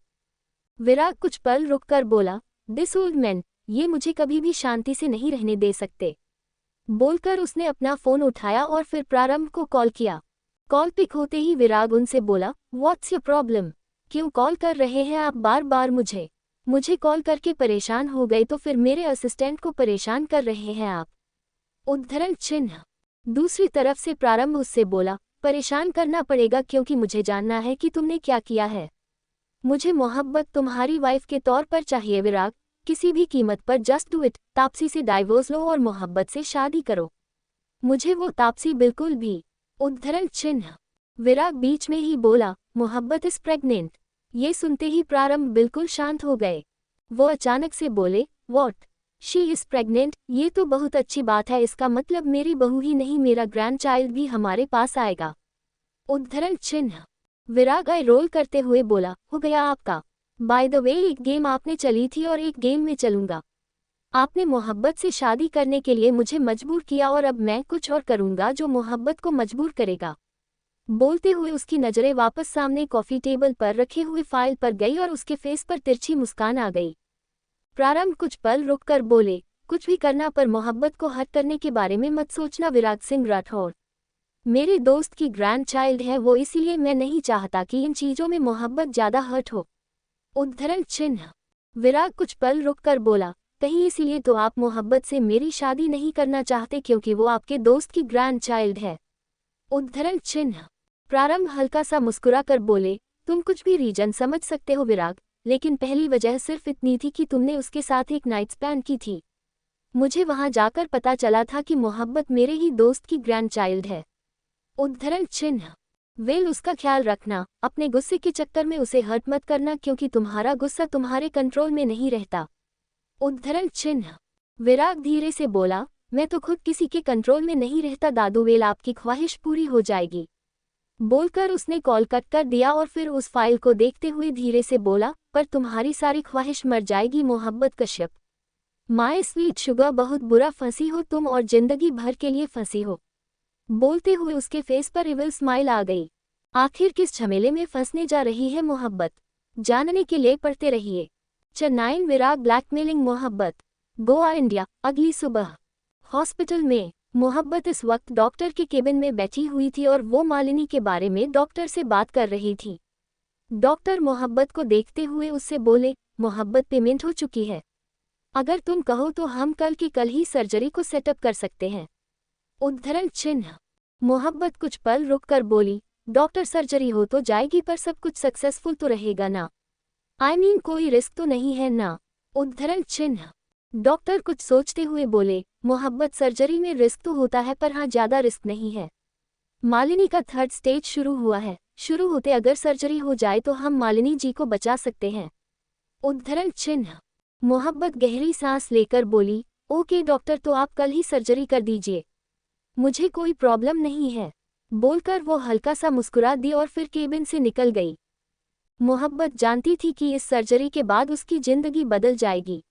विराग कुछ पल रुककर बोला, दिस ओल्ड मैन, ये मुझे कभी भी शांति से नहीं रहने दे सकते। बोलकर उसने अपना फोन उठाया और फिर प्रारंभ को कॉल किया। कॉल पिक होते ही विराग उनसे बोला, व्हाट्स योर प्रॉब्लम, क्यों कॉल कर रहे हैं आप बार बार मुझे कॉल करके परेशान हो गए तो फिर मेरे असिस्टेंट को परेशान कर रहे हैं आप। उद्धरण चिन्ह। दूसरी तरफ से प्रारंभ उससे बोला, परेशान करना पड़ेगा क्योंकि मुझे जानना है कि तुमने क्या किया है। मुझे मोहब्बत तुम्हारी वाइफ के तौर पर चाहिए विराग, किसी भी कीमत पर जस्ट डू इट। तापसी से डाइवोर्स लो और मोहब्बत से शादी करो। मुझे वो तापसी बिल्कुल भी। उद्धरण चिन्ह। विराग बीच में ही बोला, मोहब्बत इज प्रेग्नेंट। ये सुनते ही प्रारंभ बिल्कुल शांत हो गए। वो अचानक से बोले, व्हाट, शी इज प्रेग्नेंट, ये तो बहुत अच्छी बात है, इसका मतलब मेरी बहू ही नहीं मेरा ग्रैंड चाइल्ड भी हमारे पास आएगा। उद्धरण चिन्ह। विराग आई रोल करते हुए बोला, हो गया आपका। बाय द वे एक गेम आपने चली थी और एक गेम में चलूंगा। आपने मोहब्बत से शादी करने के लिए मुझे मजबूर किया और अब मैं कुछ और करूंगा जो मोहब्बत को मजबूर करेगा। बोलते हुए उसकी नजरें वापस सामने कॉफी टेबल पर रखे हुए फाइल पर गई और उसके फेस पर तिरछी मुस्कान आ गई। प्रारंभ कुछ पल रुककर बोले, कुछ भी करना पर मोहब्बत को हर्ट करने के बारे में मत सोचना विराग सिंह राठौर। मेरे दोस्त की ग्रैंड चाइल्ड है वो, इसीलिए मैं नहीं चाहता कि इन चीजों में मोहब्बत ज्यादा हर्ट हो। उद्धरण चिन्ह। विराग कुछ पल रुककर बोला, कहीं इसीलिए तो आप मोहब्बत से मेरी शादी नहीं करना चाहते क्योंकि वो आपके दोस्त की ग्रैंड चाइल्ड है। उद्धरण चिन्ह। प्रारंभ हल्का सा मुस्कुरा कर बोले, तुम कुछ भी रीजन समझ सकते हो विराग, लेकिन पहली वजह सिर्फ इतनी थी कि तुमने उसके साथ एक नाइट स्पैन की थी। मुझे वहां जाकर पता चला था कि मोहब्बत मेरे ही दोस्त की ग्रैंड चाइल्ड है। उद्धरण चिन्ह। वेल उसका ख्याल रखना, अपने गुस्से के चक्कर में उसे हर्ट मत करना क्योंकि तुम्हारा गुस्सा तुम्हारे कंट्रोल में नहीं रहता। उद्धरण चिन्ह। विराग धीरे से बोला, मैं तो खुद किसी के कंट्रोल में नहीं रहता दादू, वेल आपकी ख्वाहिश पूरी हो जाएगी। बोलकर उसने कॉल कट कर दिया और फिर उस फाइल को देखते हुए धीरे से बोला, पर तुम्हारी सारी ख्वाहिश मर जाएगी मोहब्बत कश्यप। माय स्वीट शुगर, बहुत बुरा फंसी हो तुम और जिंदगी भर के लिए फंसी हो। बोलते हुए उसके फेस पर इविल स्माइल आ गई। आखिर किस झमेले में फंसने जा रही है मोहब्बत, जानने के लिए पढ़ते रहिए। चेन्नई विराग ब्लैकमेलिंग मोहब्बत। गोवा इंडिया। अगली सुबह हॉस्पिटल में मोहब्बत इस वक्त डॉक्टर के केबिन में बैठी हुई थी और वो मालिनी के बारे में डॉक्टर से बात कर रही थी। डॉक्टर मोहब्बत को देखते हुए उससे बोले, मोहब्बत पेमेंट हो चुकी है, अगर तुम कहो तो हम कल की कल ही सर्जरी को सेटअप कर सकते हैं। उद्धरण चिन्ह। मोहब्बत कुछ पल रुककर बोली, डॉक्टर सर्जरी हो तो जाएगी पर सब कुछ सक्सेसफुल तो रहेगा ना, आई मीन कोई रिस्क तो नहीं है ना। उद्धरण चिन्ह। डॉक्टर कुछ सोचते हुए बोले, मोहब्बत सर्जरी में रिस्क तो होता है पर हाँ ज्यादा रिस्क नहीं है। मालिनी का थर्ड स्टेज शुरू हुआ है, शुरू होते अगर सर्जरी हो जाए तो हम मालिनी जी को बचा सकते हैं। उद्धरण चिन्ह। मोहब्बत गहरी सांस लेकर बोली, ओके डॉक्टर तो आप कल ही सर्जरी कर दीजिए, मुझे कोई प्रॉब्लम नहीं है। बोलकर वो हल्का सा मुस्कुरा दी और फिर केबिन से निकल गई। मोहब्बत जानती थी कि इस सर्जरी के बाद उसकी जिंदगी बदल जाएगी।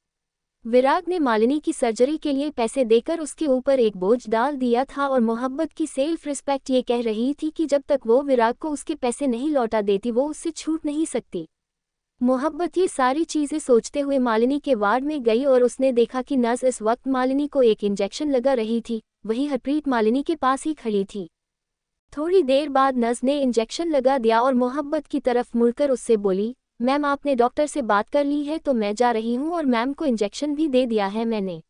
विराग ने मालिनी की सर्जरी के लिए पैसे देकर उसके ऊपर एक बोझ डाल दिया था और मोहब्बत की सेल्फ रिस्पेक्ट ये कह रही थी कि जब तक वो विराग को उसके पैसे नहीं लौटा देती वो उससे छूट नहीं सकती। मोहब्बत ये सारी चीजें सोचते हुए मालिनी के वार्ड में गई और उसने देखा कि नर्स इस वक्त मालिनी को एक इंजेक्शन लगा रही थी। वही हरप्रीत मालिनी के पास ही खड़ी थी। थोड़ी देर बाद नर्स ने इंजेक्शन लगा दिया और मोहब्बत की तरफ मुड़कर उससे बोली, मैम आपने डॉक्टर से बात कर ली है तो मैं जा रही हूँ और मैम को इंजेक्शन भी दे दिया है मैंने।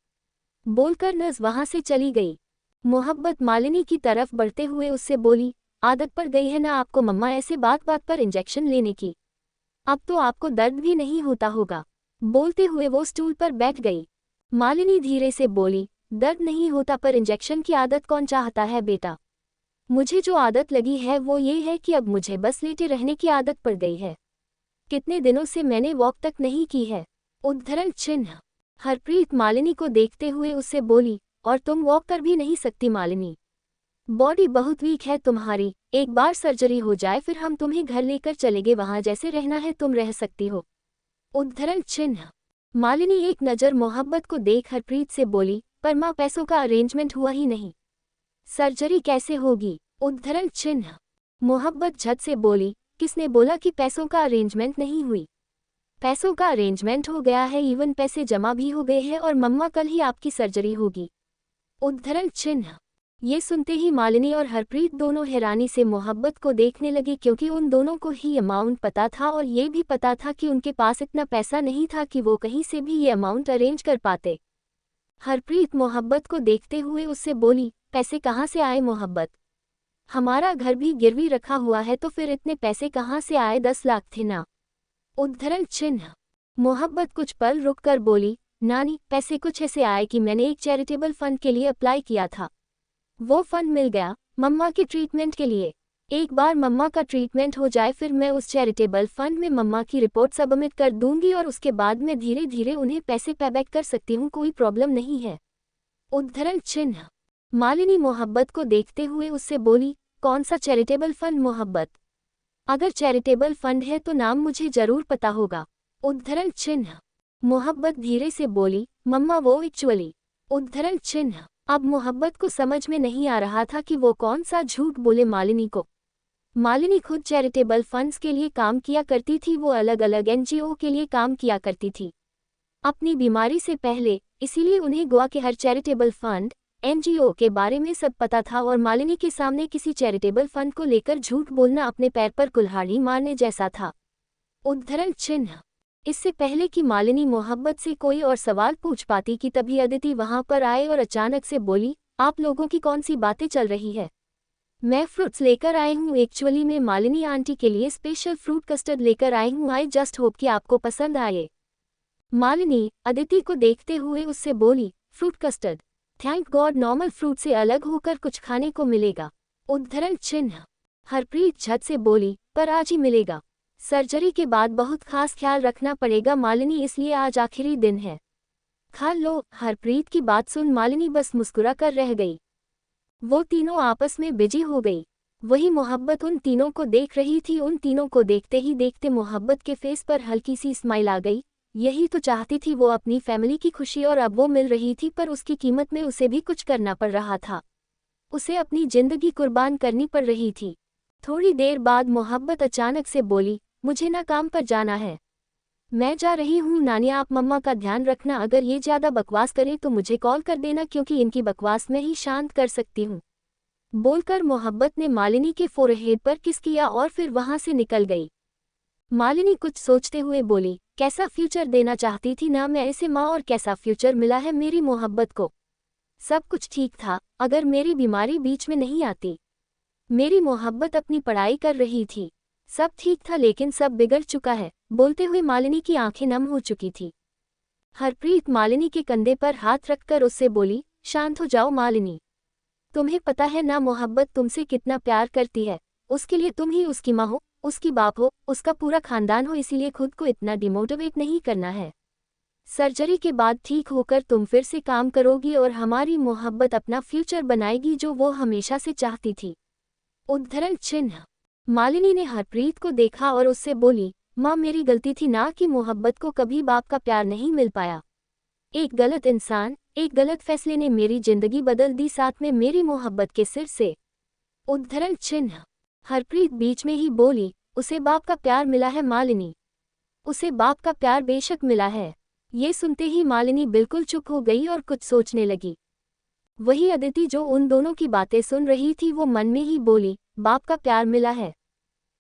बोलकर नर्स वहां से चली गई। मोहब्बत मालिनी की तरफ बढ़ते हुए उससे बोली, आदत पड़ गई है ना आपको मम्मा ऐसे बात बात पर इंजेक्शन लेने की, अब तो आपको दर्द भी नहीं होता होगा। बोलते हुए वो स्टूल पर बैठ गई। मालिनी धीरे से बोली, दर्द नहीं होता पर इंजेक्शन की आदत कौन चाहता है बेटा, मुझे जो आदत लगी है वो ये है कि अब मुझे बस लेटे रहने की आदत पड़ गई है, कितने दिनों से मैंने वॉक तक नहीं की है। उद्धरण चिन्ह। हरप्रीत मालिनी को देखते हुए उससे बोली, और तुम वॉक कर भी नहीं सकती मालिनी। बॉडी बहुत वीक है तुम्हारी, एक बार सर्जरी हो जाए फिर हम तुम्हें घर लेकर चलेंगे, वहां जैसे रहना है तुम रह सकती हो। उद्धरण चिन्ह। मालिनी एक नज़र मोहब्बत को देख हरप्रीत से बोली, पर माँ पैसों का अरेंजमेंट हुआ ही नहीं, सर्जरी कैसे होगी। उद्धरण चिन्ह। मोहब्बत झट से बोली, किसने बोला कि पैसों का अरेंजमेंट नहीं हुई। पैसों का अरेंजमेंट हो गया है, इवन पैसे जमा भी हो गए हैं और मम्मा कल ही आपकी सर्जरी होगी। उद्धरण चिन्ह। ये सुनते ही मालिनी और हरप्रीत दोनों हैरानी से मोहब्बत को देखने लगे, क्योंकि उन दोनों को ही अमाउंट पता था और ये भी पता था कि उनके पास इतना पैसा नहीं था कि वो कहीं से भी ये अमाउंट अरेंज कर पाते। हरप्रीत मोहब्बत को देखते हुए उससे बोली, पैसे कहाँ से आए मोहब्बत, हमारा घर भी गिरवी रखा हुआ है तो फिर इतने पैसे कहाँ से आए, 10 लाख थे ना। उद्धरण चिन्ह। मोहब्बत कुछ पल रुककर बोली, नानी पैसे कुछ ऐसे आए कि मैंने एक चैरिटेबल फंड के लिए अप्लाई किया था, वो फंड मिल गया मम्मा के ट्रीटमेंट के लिए। एक बार मम्मा का ट्रीटमेंट हो जाए फिर मैं उस चैरिटेबल फंड में मम्मा की रिपोर्ट सबमिट कर दूंगी और उसके बाद मैं धीरे धीरे उन्हें पैसे पेबैक कर सकती हूँ, कोई प्रॉब्लम नहीं है। उद्धरण चिन्ह। मालिनी मोहब्बत को देखते हुए उससे बोली, कौन सा चैरिटेबल फंड मोहब्बत, अगर चैरिटेबल फंड है तो नाम मुझे जरूर पता होगा। उद्धरण चिन्ह। मोहब्बत धीरे से बोली, मम्मा वो एक्चुअली। उद्धरण चिन्ह। अब मोहब्बत को समझ में नहीं आ रहा था कि वो कौन सा झूठ बोले मालिनी को। मालिनी खुद चैरिटेबल फंड्स के लिए काम किया करती थी, वो अलग अलग एनजीओ के लिए काम किया करती थी अपनी बीमारी से पहले, इसीलिए उन्हें गोवा के हर चैरिटेबल फंड एनजीओ के बारे में सब पता था और मालिनी के सामने किसी चैरिटेबल फंड को लेकर झूठ बोलना अपने पैर पर कुल्हाड़ी मारने जैसा था। उद्धरण चिन्ह। इससे पहले कि मालिनी मोहब्बत से कोई और सवाल पूछ पाती कि तभी अदिति वहां पर आए और अचानक से बोली, आप लोगों की कौन सी बातें चल रही है, मैं फ्रूट्स लेकर आई हूँ, एक्चुअली मैं मालिनी आंटी के लिए स्पेशल फ्रूट कस्टर्ड लेकर आई हूँ, आई जस्ट होप कि आपको पसंद आए। मालिनी अदिति को देखते हुए उससे बोली, fruit custard, thank God normal fruit से अलग होकर कुछ खाने को मिलेगा। उद्धरण चिन्ह। हरप्रीत झट से बोली, पर आज ही मिलेगा, सर्जरी के बाद बहुत खास ख्याल रखना पड़ेगा मालिनी, इसलिए आज आखिरी दिन है, खा लो। हरप्रीत की बात सुन मालिनी बस मुस्कुरा कर रह गई। वो तीनों आपस में बिजी हो गई। वही मोहब्बत उन तीनों को देख रही थी। उन तीनों को देखते ही देखते मोहब्बत के फेस पर हल्की सी स्माइल आ गई। यही तो चाहती थी वो, अपनी फैमिली की खुशी, और अब वो मिल रही थी, पर उसकी कीमत में उसे भी कुछ करना पड़ रहा था, उसे अपनी जिंदगी कुर्बान करनी पड़ रही थी। थोड़ी देर बाद मोहब्बत अचानक से बोली, मुझे ना काम पर जाना है, मैं जा रही हूँ नानी, आप मम्मा का ध्यान रखना, अगर ये ज़्यादा बकवास करें तो मुझे कॉल कर देना, क्योंकि इनकी बकवास मैं ही शांत कर सकती हूँ। बोलकर मोहब्बत ने मालिनी के फोरहेड पर किस किया और फिर वहां से निकल गई। मालिनी कुछ सोचते हुए बोली, कैसा फ्यूचर देना चाहती थी ना मैं इसे माँ, और कैसा फ्यूचर मिला है मेरी मोहब्बत को। सब कुछ ठीक था अगर मेरी बीमारी बीच में नहीं आती। मेरी मोहब्बत अपनी पढ़ाई कर रही थी, सब ठीक था, लेकिन सब बिगड़ चुका है। बोलते हुए मालिनी की आंखें नम हो चुकी थी। हरप्रीत मालिनी के कंधे पर हाथ रखकर उससे बोली, शांत हो जाओ मालिनी, तुम्हें पता है ना मोहब्बत तुमसे कितना प्यार करती है, उसके लिए तुम ही उसकी माँ हो, उसकी बाप हो, उसका पूरा खानदान हो, इसीलिए खुद को इतना डिमोटिवेट नहीं करना है। सर्जरी के बाद ठीक होकर तुम फिर से काम करोगी और हमारी मोहब्बत अपना फ्यूचर बनाएगी, जो वो हमेशा से चाहती थी। उद्धरण चिन्ह। मालिनी ने हरप्रीत को देखा और उससे बोली, माँ मेरी गलती थी ना कि मोहब्बत को कभी बाप का प्यार नहीं मिल पाया। एक गलत इंसान, एक गलत फैसले ने मेरी जिंदगी बदल दी, साथ में मेरी मोहब्बत के सिर से। उद्धरण चिन्ह। हरप्रीत बीच में ही बोली, उसे बाप का प्यार मिला है मालिनी, उसे बाप का प्यार बेशक मिला है। ये सुनते ही मालिनी बिल्कुल चुप हो गई और कुछ सोचने लगी। वही अदिति जो उन दोनों की बातें सुन रही थी, वो मन में ही बोली, बाप का प्यार मिला है,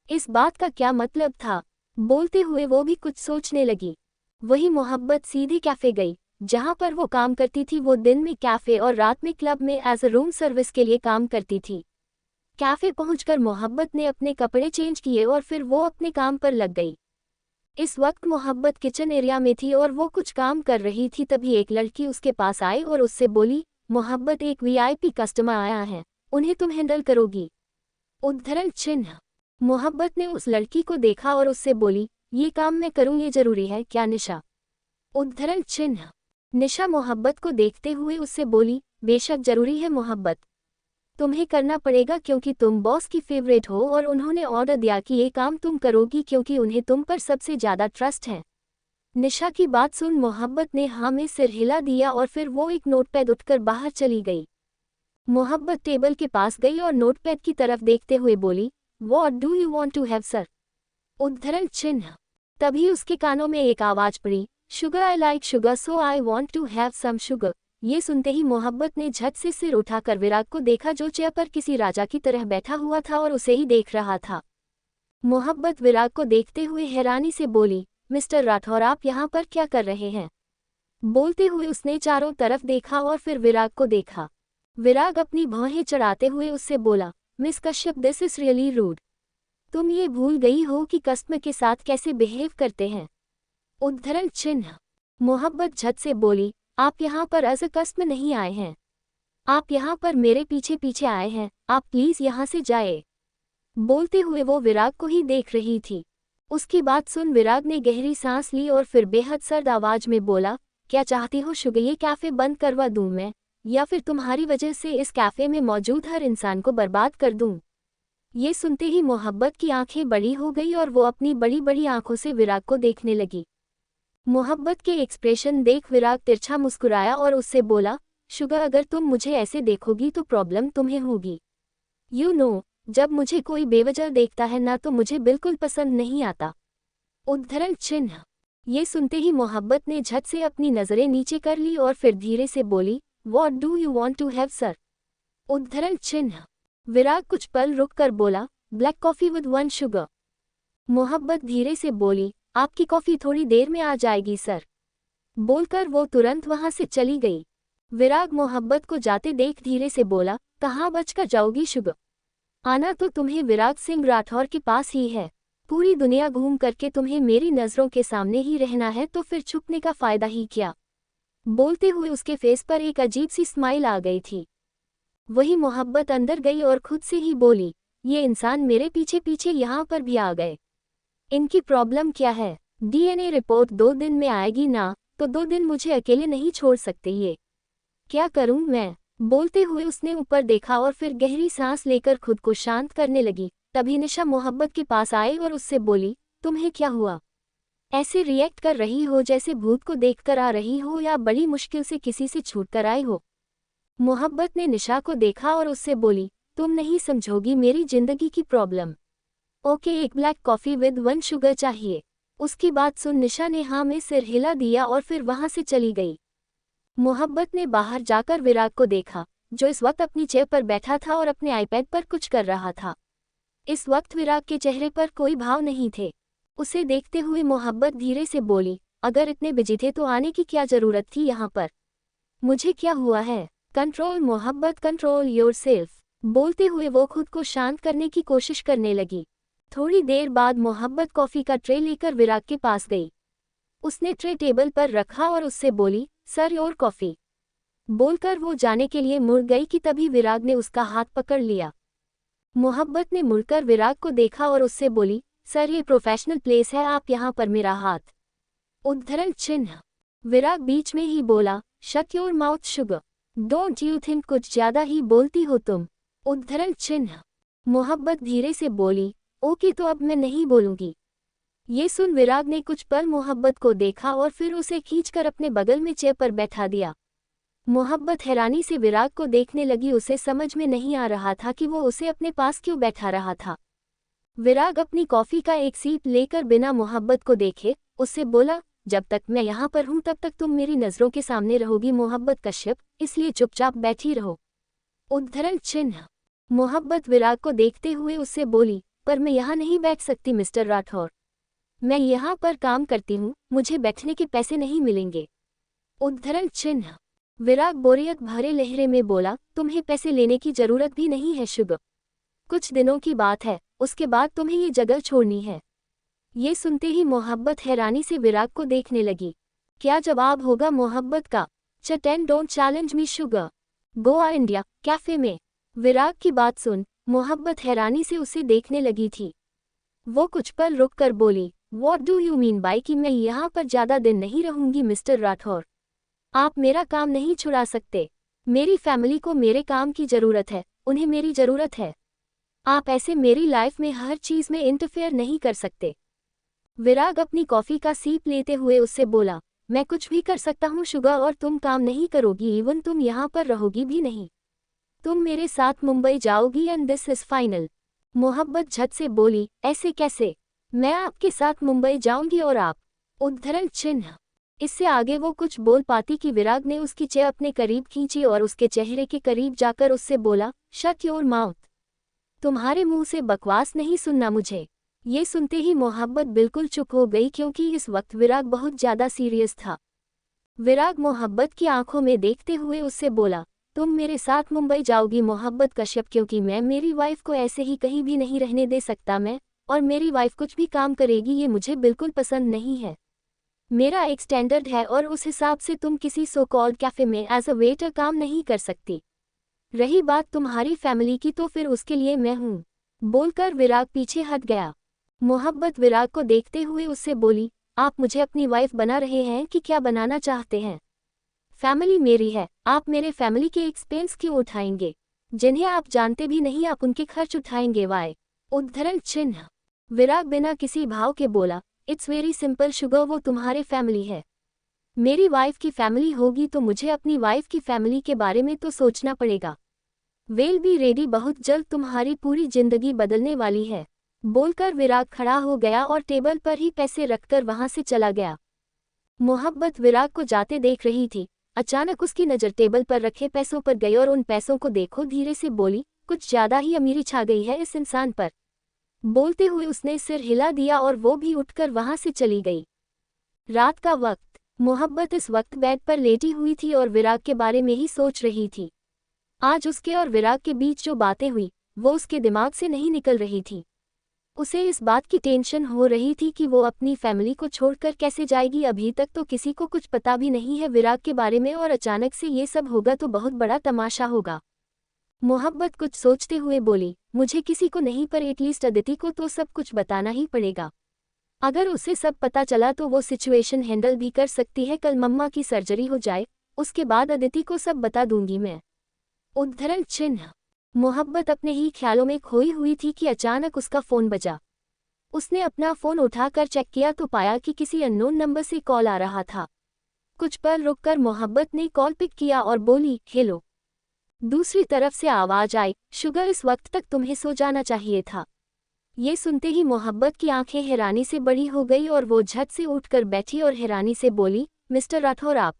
इस बात का क्या मतलब था। बोलते हुए वो भी कुछ सोचने लगी। वही मोहब्बत सीधी कैफे गई, जहां पर वो काम करती थी। वो दिन में कैफे और रात में क्लब में एज अ रूम सर्विस के लिए काम करती थी। कैफे पहुंचकर मोहब्बत ने अपने कपड़े चेंज किए और फिर वो अपने काम पर लग गई। इस वक्त मोहब्बत किचन एरिया में थी और वो कुछ काम कर रही थी, तभी एक लड़की उसके पास आई और उससे बोली, मोहब्बत एक वीआईपी कस्टमर आया है, उन्हें तुम हैंडल करोगी। उद्धरण चिन्ह। मोहब्बत ने उस लड़की को देखा और उससे बोली, ये काम मैं करूँ, ये जरूरी है क्या निशा। उद्धरण चिन्ह। निशा मोहब्बत को देखते हुए उससे बोली, बेशक जरूरी है मोहब्बत, तुम्हें करना पड़ेगा क्योंकि तुम बॉस की फेवरेट हो और उन्होंने ऑर्डर दिया कि ये काम तुम करोगी क्योंकि उन्हें तुम पर सबसे ज़्यादा ट्रस्ट है। निशा की बात सुन मोहब्बत ने हाँ में सिर हिला दिया और फिर वो एक नोटपैड उठकर बाहर चली गई। मोहब्बत टेबल के पास गई और नोटपैड की तरफ देखते हुए बोली, what do you want to have sir? उद्धरण चिन्ह। तभी उसके कानों में एक आवाज पड़ी, sugar I like sugar so I want to have some sugar. ये सुनते ही मोहब्बत ने झट से सिर उठाकर विराग को देखा जो चेयर पर किसी राजा की तरह बैठा हुआ था और उसे ही देख रहा था। मोहब्बत विराग को देखते हुए हैरानी से बोली, मिस्टर राठौर आप यहाँ पर क्या कर रहे हैं? बोलते हुए उसने चारों तरफ देखा और फिर विराग को देखा। विराग अपनी भौहें चढ़ाते हुए उससे बोला, miss Kashyap this is really rude. तुम ये भूल गई हो कि कस्टमर के साथ कैसे बिहेव करते हैं? उद्धरण चिन्ह। मोहब्बत झट से बोली, आप यहाँ पर एज अ कस्टमर नहीं आए हैं, आप यहाँ पर मेरे पीछे पीछे आए हैं, आप प्लीज यहाँ से जाए। बोलते हुए वो विराग को ही देख रही थी। उसकी बात सुन विराग ने गहरी सांस ली और फिर बेहद सर्द आवाज में बोला, क्या चाहती हो शुगर ये कैफे बंद करवा दूं मैं, या फिर तुम्हारी वजह से इस कैफे में मौजूद हर इंसान को बर्बाद कर दूं? ये सुनते ही मोहब्बत की आंखें बड़ी हो गई और वो अपनी बड़ी बड़ी आंखों से विराग को देखने लगी। मोहब्बत के एक्सप्रेशन देख विराग तिरछा मुस्कुराया और उससे बोला, शुगर अगर तुम मुझे ऐसे देखोगी तो प्रॉब्लम तुम्हें होगी। यू नो, जब मुझे कोई बेवजह देखता है ना तो मुझे बिल्कुल पसंद नहीं आता। उद्धरण चिन्ह। ये सुनते ही मोहब्बत ने झट से अपनी नजरें नीचे कर ली और फिर धीरे से बोली, what do you want to have sir? उद्धरण चिन्ह। विराग कुछ पल रुक कर बोला, ब्लैक कॉफी विद 1 शुगर। मोहब्बत धीरे से बोली, आपकी कॉफी थोड़ी देर में आ जाएगी सर। बोलकर वो तुरंत वहां से चली गई। विराग मोहब्बत को जाते देख धीरे से बोला, कहाँ बचकर जाओगी शुगर? आना तो तुम्हें विराग सिंह राठौर के पास ही है। पूरी दुनिया घूम करके तुम्हें मेरी नज़रों के सामने ही रहना है तो फिर छुपने का फायदा ही क्या? बोलते हुए उसके फेस पर एक अजीब सी स्माइल आ गई थी। वही मोहब्बत अंदर गई और खुद से ही बोली, ये इंसान मेरे पीछे पीछे यहाँ पर भी आ गए। इनकी प्रॉब्लम क्या है? डीएनए रिपोर्ट 2 दिन में आएगी ना, तो 2 दिन मुझे अकेले नहीं छोड़ सकते ये। क्या करूं मैं? बोलते हुए उसने ऊपर देखा और फिर गहरी सांस लेकर खुद को शांत करने लगी। तभी निशा मोहब्बत के पास आई और उससे बोली, तुम्हें क्या हुआ? ऐसे रिएक्ट कर रही हो जैसे भूत को देखकर आ रही हो या बड़ी मुश्किल से किसी से छूट कर आई हो। मोहब्बत ने निशा को देखा और उससे बोली, तुम नहीं समझोगी मेरी जिंदगी की प्रॉब्लम। ओके, एक ब्लैक कॉफी विद 1 शुगर चाहिए। उसकी बात सुन निशा ने हाँ में सिर हिला दिया और फिर वहां से चली गई। मोहब्बत ने बाहर जाकर विराग को देखा, जो इस वक्त अपनी चेयर पर बैठा था और अपने आईपैड पर कुछ कर रहा था। इस वक्त विराग के चेहरे पर कोई भाव नहीं थे। उसे देखते हुए मोहब्बत धीरे से बोली, अगर इतने बिजी थे तो आने की क्या जरूरत थी यहाँ पर? मुझे क्या हुआ है? कंट्रोल मोहब्बत, कंट्रोल योरसेल्फ। बोलते हुए वो खुद को शांत करने की कोशिश करने लगी। थोड़ी देर बाद मोहब्बत कॉफी का ट्रे लेकर विराग के पास गई। उसने ट्रे टेबल पर रखा और उससे बोली, सर योर कॉफी। बोलकर वो जाने के लिए मुड़ गई कि तभी विराग ने उसका हाथ पकड़ लिया। मोहब्बत ने मुड़कर विराग को देखा और उससे बोली, सर ये प्रोफेशनल प्लेस है, आप यहाँ पर मेरा हाथ। उद्धरण चिन्ह। विराग बीच में ही बोला, shut your mouth sugar, don't you think कुछ ज्यादा ही बोलती हो तुम? उद्धरण चिन्ह। मोहब्बत धीरे से बोली, ओके तो अब मैं नहीं बोलूंगी। ये सुन विराग ने कुछ पल मोहब्बत को देखा और फिर उसे खींचकर अपने बगल में चेयर पर बैठा दिया। मोहब्बत हैरानी से विराग को देखने लगी, उसे समझ में नहीं आ रहा था कि वो उसे अपने पास क्यों बैठा रहा था। विराग अपनी कॉफी का एक सीप लेकर बिना मोहब्बत को देखे उससे बोला, जब तक मैं यहाँ पर हूँ तब तक तुम मेरी नज़रों के सामने रहोगी मोहब्बत कश्यप, इसलिए चुपचाप बैठी रहो। उद्धरण चिन्ह। मोहब्बत विराग को देखते हुए उससे बोली, पर मैं यहाँ नहीं बैठ सकती मिस्टर राठौर, मैं यहाँ पर काम करती हूँ, मुझे बैठने के पैसे नहीं मिलेंगे। उद्धरण चिन्ह। विराग बोरियत भरे लहरे में बोला, तुम्हें पैसे लेने की जरूरत भी नहीं है शुगर, कुछ दिनों की बात है, उसके बाद तुम्हें ये जगह छोड़नी है। ये सुनते ही मोहब्बत हैरानी से विराग को देखने लगी। क्या जवाब होगा मोहब्बत का? चट and don't challenge me sugar, Goa India cafe में। विराग की बात सुन मोहब्बत हैरानी से उसे देखने लगी थी। वो कुछ पल रुक कर बोली, what do you mean by कि मैं यहाँ पर ज्यादा दिन नहीं रहूंगी मिस्टर राठौर? आप मेरा काम नहीं छुड़ा सकते। मेरी फैमिली को मेरे काम की ज़रूरत है, उन्हें मेरी ज़रूरत है। आप ऐसे मेरी लाइफ में हर चीज़ में इंटरफेयर नहीं कर सकते। विराग अपनी कॉफ़ी का सीप लेते हुए उससे बोला, मैं कुछ भी कर सकता हूँ शुगा, और तुम काम नहीं करोगी, इवन तुम यहाँ पर रहोगी भी नहीं। तुम मेरे साथ मुंबई जाओगी एंड दिस इज़ फाइनल। मोहब्बत झट से बोली, ऐसे कैसे? मैं आपके साथ मुंबई जाऊंगी और आप? उद्धरण चिन्ह। इससे आगे वो कुछ बोल पाती कि विराग ने उसकी चेयर अपने करीब खींची और उसके चेहरे के करीब जाकर उससे बोला, शट योर माउथ। तुम्हारे मुंह से बकवास नहीं सुनना मुझे। ये सुनते ही मोहब्बत बिल्कुल चुप हो गई, क्योंकि इस वक्त विराग बहुत ज़्यादा सीरियस था। विराग मोहब्बत की आंखों में देखते हुए उससे बोला, तुम मेरे साथ मुंबई जाओगी मोहब्बत कश्यप, क्योंकि मैं मेरी वाइफ को ऐसे ही कहीं भी नहीं रहने दे सकता मैं, और मेरी वाइफ कुछ भी काम करेगी ये मुझे बिल्कुल पसंद नहीं है। मेरा एक स्टैंडर्ड है और उस हिसाब से तुम किसी सो कॉल्ड कैफे में एज अ वेटर काम नहीं कर सकती। रही बात तुम्हारी फैमिली की, तो फिर उसके लिए मैं हूँ। बोलकर विराग पीछे हट गया। मोहब्बत विराग को देखते हुए उससे बोली, आप मुझे अपनी वाइफ बना रहे हैं कि क्या बनाना चाहते हैं? फैमिली मेरी है, आप मेरे फैमिली के एक्सपेंस क्यों उठाएंगे? जिन्हें आप जानते भी नहीं आप उनके खर्च उठाएंगे वाई? उद्धरण चिन्ह। विराग बिना किसी भाव के बोला, इट्स वेरी सिंपल शुगर, वो तुम्हारे फैमिली है। मेरी वाइफ की फैमिली होगी तो मुझे अपनी वाइफ की फैमिली के बारे में तो सोचना पड़ेगा। वेल बी रेडी, बहुत जल्द तुम्हारी पूरी जिंदगी बदलने वाली है। बोलकर विराग खड़ा हो गया और टेबल पर ही पैसे रखकर वहां से चला गया। मोहब्बत विराग को जाते देख रही थी। अचानक उसकी नज़र टेबल पर रखे पैसों पर गई और उन पैसों को देखो धीरे से बोली, कुछ ज्यादा ही अमीरी छा गई है इस इंसान पर। बोलते हुए उसने सिर हिला दिया और वो भी उठकर वहां से चली गई। रात का वक्त। मोहब्बत इस वक्त बेड पर लेटी हुई थी और विराग के बारे में ही सोच रही थी। आज उसके और विराग के बीच जो बातें हुई वो उसके दिमाग से नहीं निकल रही थी। उसे इस बात की टेंशन हो रही थी कि वो अपनी फैमिली को छोड़कर कैसे जाएगी। अभी तक तो किसी को कुछ पता भी नहीं है विराग के बारे में, और अचानक से ये सब होगा तो बहुत बड़ा तमाशा होगा। मोहब्बत कुछ सोचते हुए बोली, मुझे किसी को नहीं पर एटलीस्ट अदिति को तो सब कुछ बताना ही पड़ेगा। अगर उसे सब पता चला तो वो सिचुएशन हैंडल भी कर सकती है। कल मम्मा की सर्जरी हो जाए उसके बाद अदिति को सब बता दूंगी मैं। उद्धरण चिन्ह। मोहब्बत अपने ही ख्यालों में खोई हुई थी कि अचानक उसका फ़ोन बजा। उसने अपना फ़ोन उठाकर चेक किया तो पाया कि किसी अननोन नंबर से कॉल आ रहा था। कुछ पल रुककर मोहब्बत ने कॉल पिक किया और बोली, हेलो। दूसरी तरफ से आवाज़ आई, शुगर इस वक्त तक तुम्हें सो जाना चाहिए था। ये सुनते ही मोहब्बत की आंखें हैरानी से बड़ी हो गई और वो झट से उठकर बैठी और हैरानी से बोली, मिस्टर राठौर आप?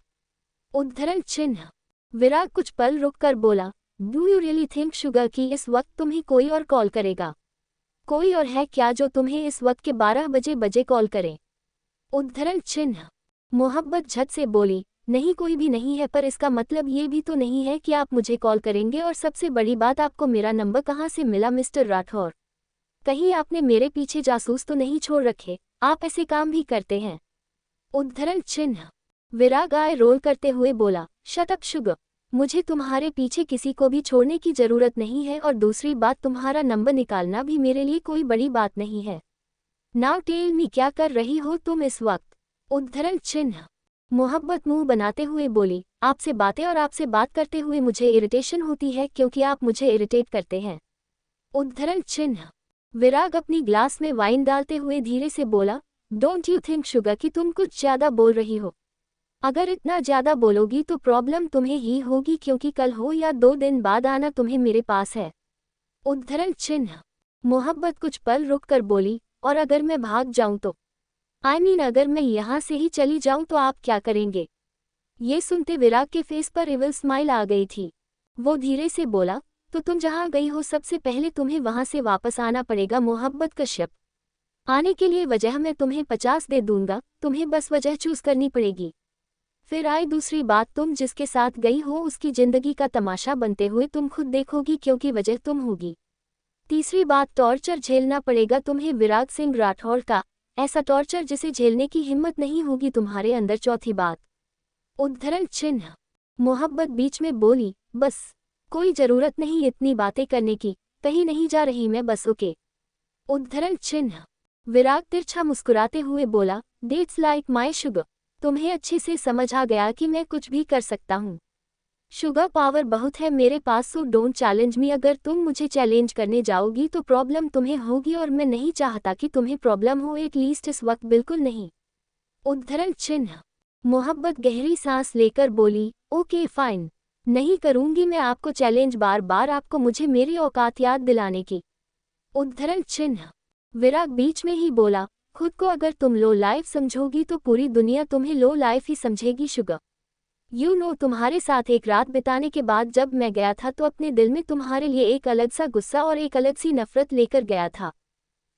उद्धरण चिन्ह। विराग कुछ पल रुककर बोला, do you really think sugar कि इस वक्त तुम्हें कोई और कॉल करेगा? कोई और है क्या जो तुम्हें इस वक्त के 12 बजे कॉल करे? उद्धरण चिन्ह। मोहब्बत झट से बोली, नहीं कोई भी नहीं है, पर इसका मतलब ये भी तो नहीं है कि आप मुझे कॉल करेंगे, और सबसे बड़ी बात आपको मेरा नंबर कहाँ से मिला मिस्टर राठौर? कहीं आपने मेरे पीछे जासूस तो नहीं छोड़ रखे? आप ऐसे काम भी करते हैं? उद्धरण चिन्ह। विराग आय रोल करते हुए बोला, शट अप शुगर, मुझे तुम्हारे पीछे किसी को भी छोड़ने की जरूरत नहीं है, और दूसरी बात तुम्हारा नंबर निकालना भी मेरे लिए कोई बड़ी बात नहीं है। नाउ टेल मी क्या कर रही हो तुम इस वक्त? उद्धरण चिन्ह। मोहब्बत मुंह बनाते हुए बोली, आपसे बातें और आपसे बात करते हुए मुझे इरिटेशन होती है, क्योंकि आप मुझे इरिटेट करते हैं। उद्धरण चिन्ह। विराग अपनी ग्लास में वाइन डालते हुए धीरे से बोला, डोंट यू थिंक शुगर कि तुम कुछ ज्यादा बोल रही हो? अगर इतना ज्यादा बोलोगी तो प्रॉब्लम तुम्हें ही होगी, क्योंकि कल हो या 2 दिन बाद आना तुम्हें मेरे पास है। उद्धरण चिन्ह। मोहब्बत कुछ पल रुक कर बोली, और अगर मैं भाग जाऊं तो? आई मीन अगर मैं यहाँ से ही चली जाऊं तो आप क्या करेंगे? ये सुनते विराग के फेस पर इविल स्माइल आ गई थी। वो धीरे से बोला, तो तुम जहाँ गई हो सबसे पहले तुम्हें वहां से वापस आना पड़ेगा मोहब्बत कश्यप। आने के लिए वजह मैं तुम्हें 50 दे दूंगा, तुम्हें बस वजह चूज करनी पड़ेगी। फिर आई दूसरी बात, तुम जिसके साथ गई हो उसकी जिंदगी का तमाशा बनते हुए तुम खुद देखोगी, क्योंकि वजह तुम होगी। तीसरी बात, टॉर्चर झेलना पड़ेगा तुम्हें विराग सिंह राठौर का, ऐसा टॉर्चर जिसे झेलने की हिम्मत नहीं होगी तुम्हारे अंदर। चौथी बात। उद्धरण चिन्ह। मोहब्बत बीच में बोली, बस, कोई जरूरत नहीं इतनी बातें करने की, कहीं नहीं जा रही मैं, बस ओके। उद्धरण चिन्ह। विराग तिरछा मुस्कुराते हुए बोला, डेट्स लाइक माय शुगर, तुम्हें अच्छे से समझ आ गया कि मैं कुछ भी कर सकता हूँ। शुगर पावर बहुत है मेरे पास, सो डोंट चैलेंज मी। अगर तुम मुझे चैलेंज करने जाओगी तो प्रॉब्लम तुम्हें होगी और मैं नहीं चाहता कि तुम्हें प्रॉब्लम हो, एटलीस्ट इस वक्त बिल्कुल नहीं। उद्धरण चिन्ह। मोहब्बत गहरी सांस लेकर बोली, ओके फाइन, नहीं करूंगी मैं आपको चैलेंज, बार बार आपको मुझे मेरी औकात याद दिलाने की। उद्धरण चिन्ह। विराग बीच में ही बोला, खुद को अगर तुम लो लाइफ समझोगी तो पूरी दुनिया तुम्हें लो लाइफ ही समझेगी शुगर। तुम्हारे साथ एक रात बिताने के बाद जब मैं गया था तो अपने दिल में तुम्हारे लिए एक अलग सा गुस्सा और एक अलग सी नफरत लेकर गया था।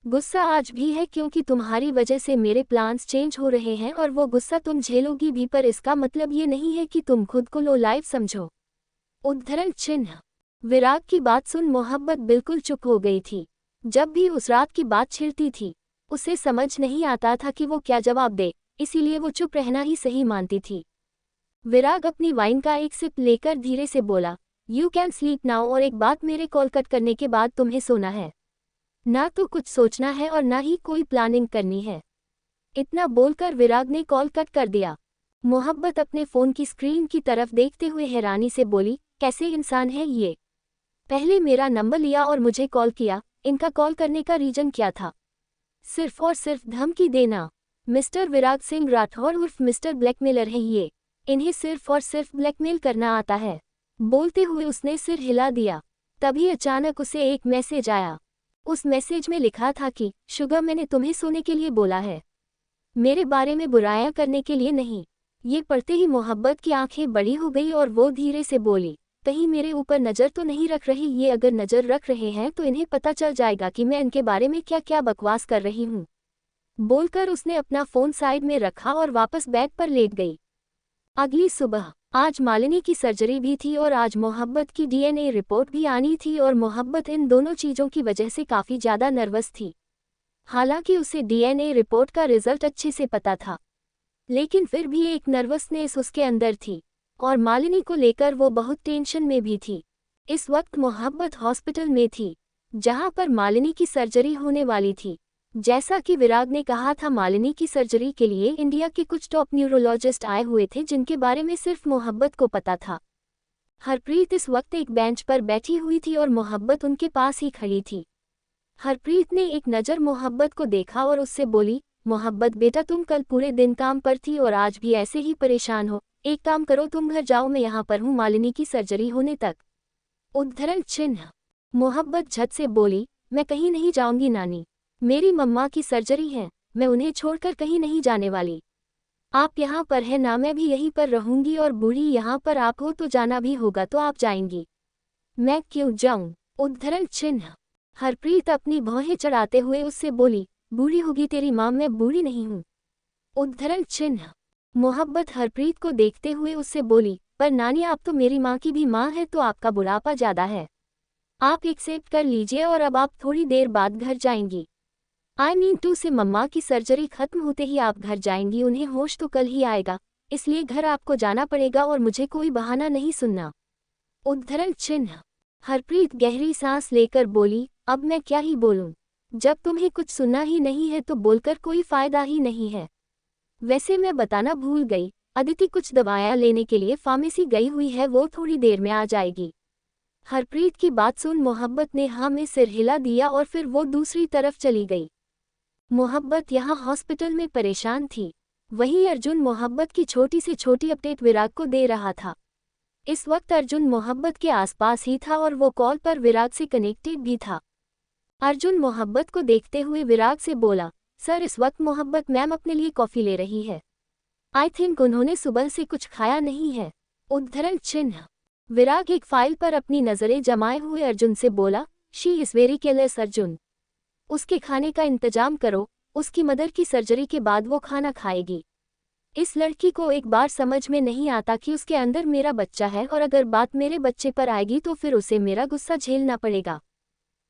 गुस्सा आज भी है क्योंकि तुम्हारी वजह से मेरे प्लान्स चेंज हो रहे हैं और वो गुस्सा तुम झेलोगी भी, पर इसका मतलब ये नहीं है कि तुम खुद को लो लाइफ समझो। उद्धरण चिन्ह। विराग की बात सुन मोहब्बत बिल्कुल चुप हो गई थी। जब भी उस रात की बात छिड़ती थी उसे समझ नहीं आता था कि वो क्या जवाब दे, इसीलिए वो चुप रहना ही सही मानती थी। विराग अपनी वाइन का एक सिप लेकर धीरे से बोला, यू कैन स्लीप नाउ, और एक बात, मेरे कॉल कट करने के बाद तुम्हें सोना है, ना तो कुछ सोचना है और ना ही कोई प्लानिंग करनी है। इतना बोलकर विराग ने कॉल कट कर दिया। मोहब्बत अपने फ़ोन की स्क्रीन की तरफ देखते हुए हैरानी से बोली, कैसे इंसान है ये, पहले मेरा नंबर लिया और मुझे कॉल किया, इनका कॉल करने का रीजन क्या था? सिर्फ और सिर्फ धमकी देना। मिस्टर विराग सिंह राठौर उर्फ मिस्टर ब्लैकमेलर हैं ये, इन्हें सिर्फ और सिर्फ ब्लैकमेल करना आता है। बोलते हुए उसने सिर हिला दिया। तभी अचानक उसे एक मैसेज आया। उस मैसेज में लिखा था कि शुगर, मैंने तुम्हें सोने के लिए बोला है, मेरे बारे में बुराइयां करने के लिए नहीं। ये पढ़ते ही मोहब्बत की आंखें बड़ी हो गई और वो धीरे से बोली, कहीं मेरे ऊपर नज़र तो नहीं रख रही? ये अगर नज़र रख रहे हैं तो इन्हें पता चल जाएगा कि मैं इनके बारे में क्या क्या बकवास कर रही हूँ। बोलकर उसने अपना फ़ोन साइड में रखा और वापस बेड पर लेट गई। अगली सुबह आज मालिनी की सर्जरी भी थी और आज मोहब्बत की डीएनए रिपोर्ट भी आनी थी और मोहब्बत इन दोनों चीज़ों की वजह से काफ़ी ज़्यादा नर्वस थी। हालांकि उसे डीएनए रिपोर्ट का रिजल्ट अच्छे से पता था, लेकिन फिर भी एक नर्वसनेस उसके अंदर थी और मालिनी को लेकर वो बहुत टेंशन में भी थी। इस वक्त मोहब्बत हॉस्पिटल में थी जहां पर मालिनी की सर्जरी होने वाली थी। जैसा कि विराग ने कहा था, मालिनी की सर्जरी के लिए इंडिया के कुछ टॉप न्यूरोलॉजिस्ट आए हुए थे जिनके बारे में सिर्फ मोहब्बत को पता था। हरप्रीत इस वक्त एक बेंच पर बैठी हुई थी और मोहब्बत उनके पास ही खड़ी थी। हरप्रीत ने एक नज़र मोहब्बत को देखा और उससे बोली, मोहब्बत बेटा, तुम कल पूरे दिन काम पर थी और आज भी ऐसे ही परेशान हो, एक काम करो, तुम घर जाओ, मैं यहाँ पर हूँ मालिनी की सर्जरी होने तक। उद्धरण चिन्ह। मोहब्बत झट से बोली, मैं कहीं नहीं जाऊंगी नानी, मेरी मम्मा की सर्जरी है, मैं उन्हें छोड़कर कहीं नहीं जाने वाली। आप यहाँ पर है ना, मैं भी यहीं पर रहूंगी और बूढ़ी यहाँ पर आप हो तो जाना भी होगा तो आप जाएंगी, मैं क्यों जाऊं? उद्धरण चिन्ह। हरप्रीत अपनी भौहें चढ़ाते हुए उससे बोली, बूढ़ी होगी तेरी माँ, मैं बूढ़ी नहीं हूँ। उद्धरण चिन्ह। मोहब्बत हरप्रीत को देखते हुए उससे बोली, पर नानी आप तो मेरी माँ की भी माँ है तो आपका बुढ़ापा ज़्यादा है, आप एक्सेप्ट कर लीजिए और अब आप थोड़ी देर बाद घर जाएंगी। आई मीन टू से मम्मा की सर्जरी खत्म होते ही आप घर जाएंगी, उन्हें होश तो कल ही आएगा, इसलिए घर आपको जाना पड़ेगा और मुझे कोई बहाना नहीं सुनना। उद्धरण चिन्ह। हरप्रीत गहरी सांस लेकर बोली, अब मैं क्या ही बोलूं, जब तुम्हें कुछ सुनना ही नहीं है तो बोलकर कोई फायदा ही नहीं है। वैसे मैं बताना भूल गई, अदिति कुछ दवाएं लेने के लिए फार्मेसी गई हुई है, वो थोड़ी देर में आ जाएगी। हरप्रीत की बात सुन मोहब्बत ने हाँ में सिर हिला दिया और फिर वो दूसरी तरफ चली गई। मोहब्बत यहाँ हॉस्पिटल में परेशान थी, वहीं अर्जुन मोहब्बत की छोटी से छोटी अपडेट विराग को दे रहा था। इस वक्त अर्जुन मोहब्बत के आसपास ही था और वो कॉल पर विराग से कनेक्टेड भी था। अर्जुन मोहब्बत को देखते हुए विराग से बोला, सर इस वक्त मोहब्बत मैम अपने लिए कॉफ़ी ले रही है, आई थिंक उन्होंने सुबह से कुछ खाया नहीं है। उद्धरण चिन्ह। विराग एक फाइल पर अपनी नज़रें जमाए हुए अर्जुन से बोला, she is very careless Arjun, उसके खाने का इंतजाम करो, उसकी मदर की सर्जरी के बाद वो खाना खाएगी। इस लड़की को एक बार समझ में नहीं आता कि उसके अंदर मेरा बच्चा है और अगर बात मेरे बच्चे पर आएगी तो फिर उसे मेरा गुस्सा झेलना पड़ेगा।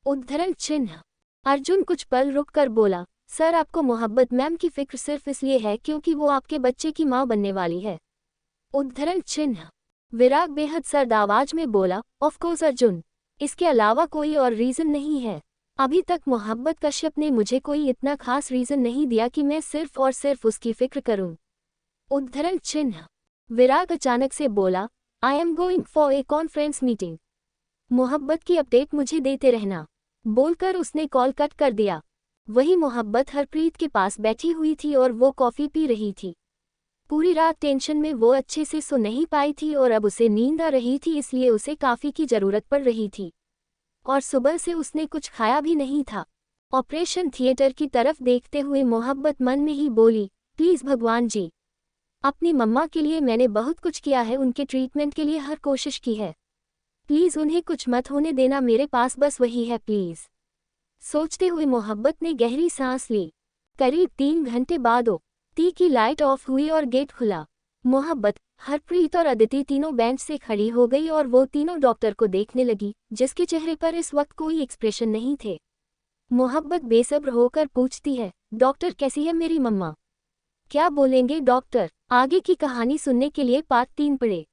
उद्धरण चिन्ह। अर्जुन कुछ पल रुक कर बोला, सर आपको मोहब्बत मैम की फिक्र सिर्फ इसलिए है क्योंकि वो आपके बच्चे की माँ बनने वाली है। उद्धरण चिन्ह। विराग बेहद सर्द आवाज में बोला, ऑफ कोर्स अर्जुन, इसके अलावा कोई और रीज़न नहीं है। अभी तक मोहब्बत कश्यप ने मुझे कोई इतना खास रीज़न नहीं दिया कि मैं सिर्फ और सिर्फ उसकी फिक्र करूं। उद्धरण चिन्ह। विराग अचानक से बोला, I am going for a conference meeting. मोहब्बत की अपडेट मुझे देते रहना, बोलकर उसने कॉल कट कर दिया। वही मोहब्बत हरप्रीत के पास बैठी हुई थी और वो कॉफ़ी पी रही थी। पूरी रात टेंशन में वो अच्छे से सो नहीं पाई थी और अब उसे नींद आ रही थी, इसलिए उसे काफ़ी की ज़रूरत पड़ रही थी और सुबह से उसने कुछ खाया भी नहीं था। ऑपरेशन थिएटर की तरफ देखते हुए मोहब्बत मन में ही बोली, प्लीज़ भगवान जी, अपनी मम्मा के लिए मैंने बहुत कुछ किया है, उनके ट्रीटमेंट के लिए हर कोशिश की है, प्लीज़ उन्हें कुछ मत होने देना, मेरे पास बस वही है प्लीज़। सोचते हुए मोहब्बत ने गहरी सांस ली। करीब 3 घंटे बाद टी की लाइट ऑफ हुई और गेट खुला। मोहब्बत, हरप्रीत और अदिति तीनों बेंच से खड़ी हो गई और वो तीनों डॉक्टर को देखने लगी, जिसके चेहरे पर इस वक्त कोई एक्सप्रेशन नहीं थे। मोहब्बत बेसब्र होकर पूछती है, डॉक्टर कैसी है मेरी मम्मा? क्या बोलेंगे डॉक्टर? आगे की कहानी सुनने के लिए पार्ट 3 पढ़ें।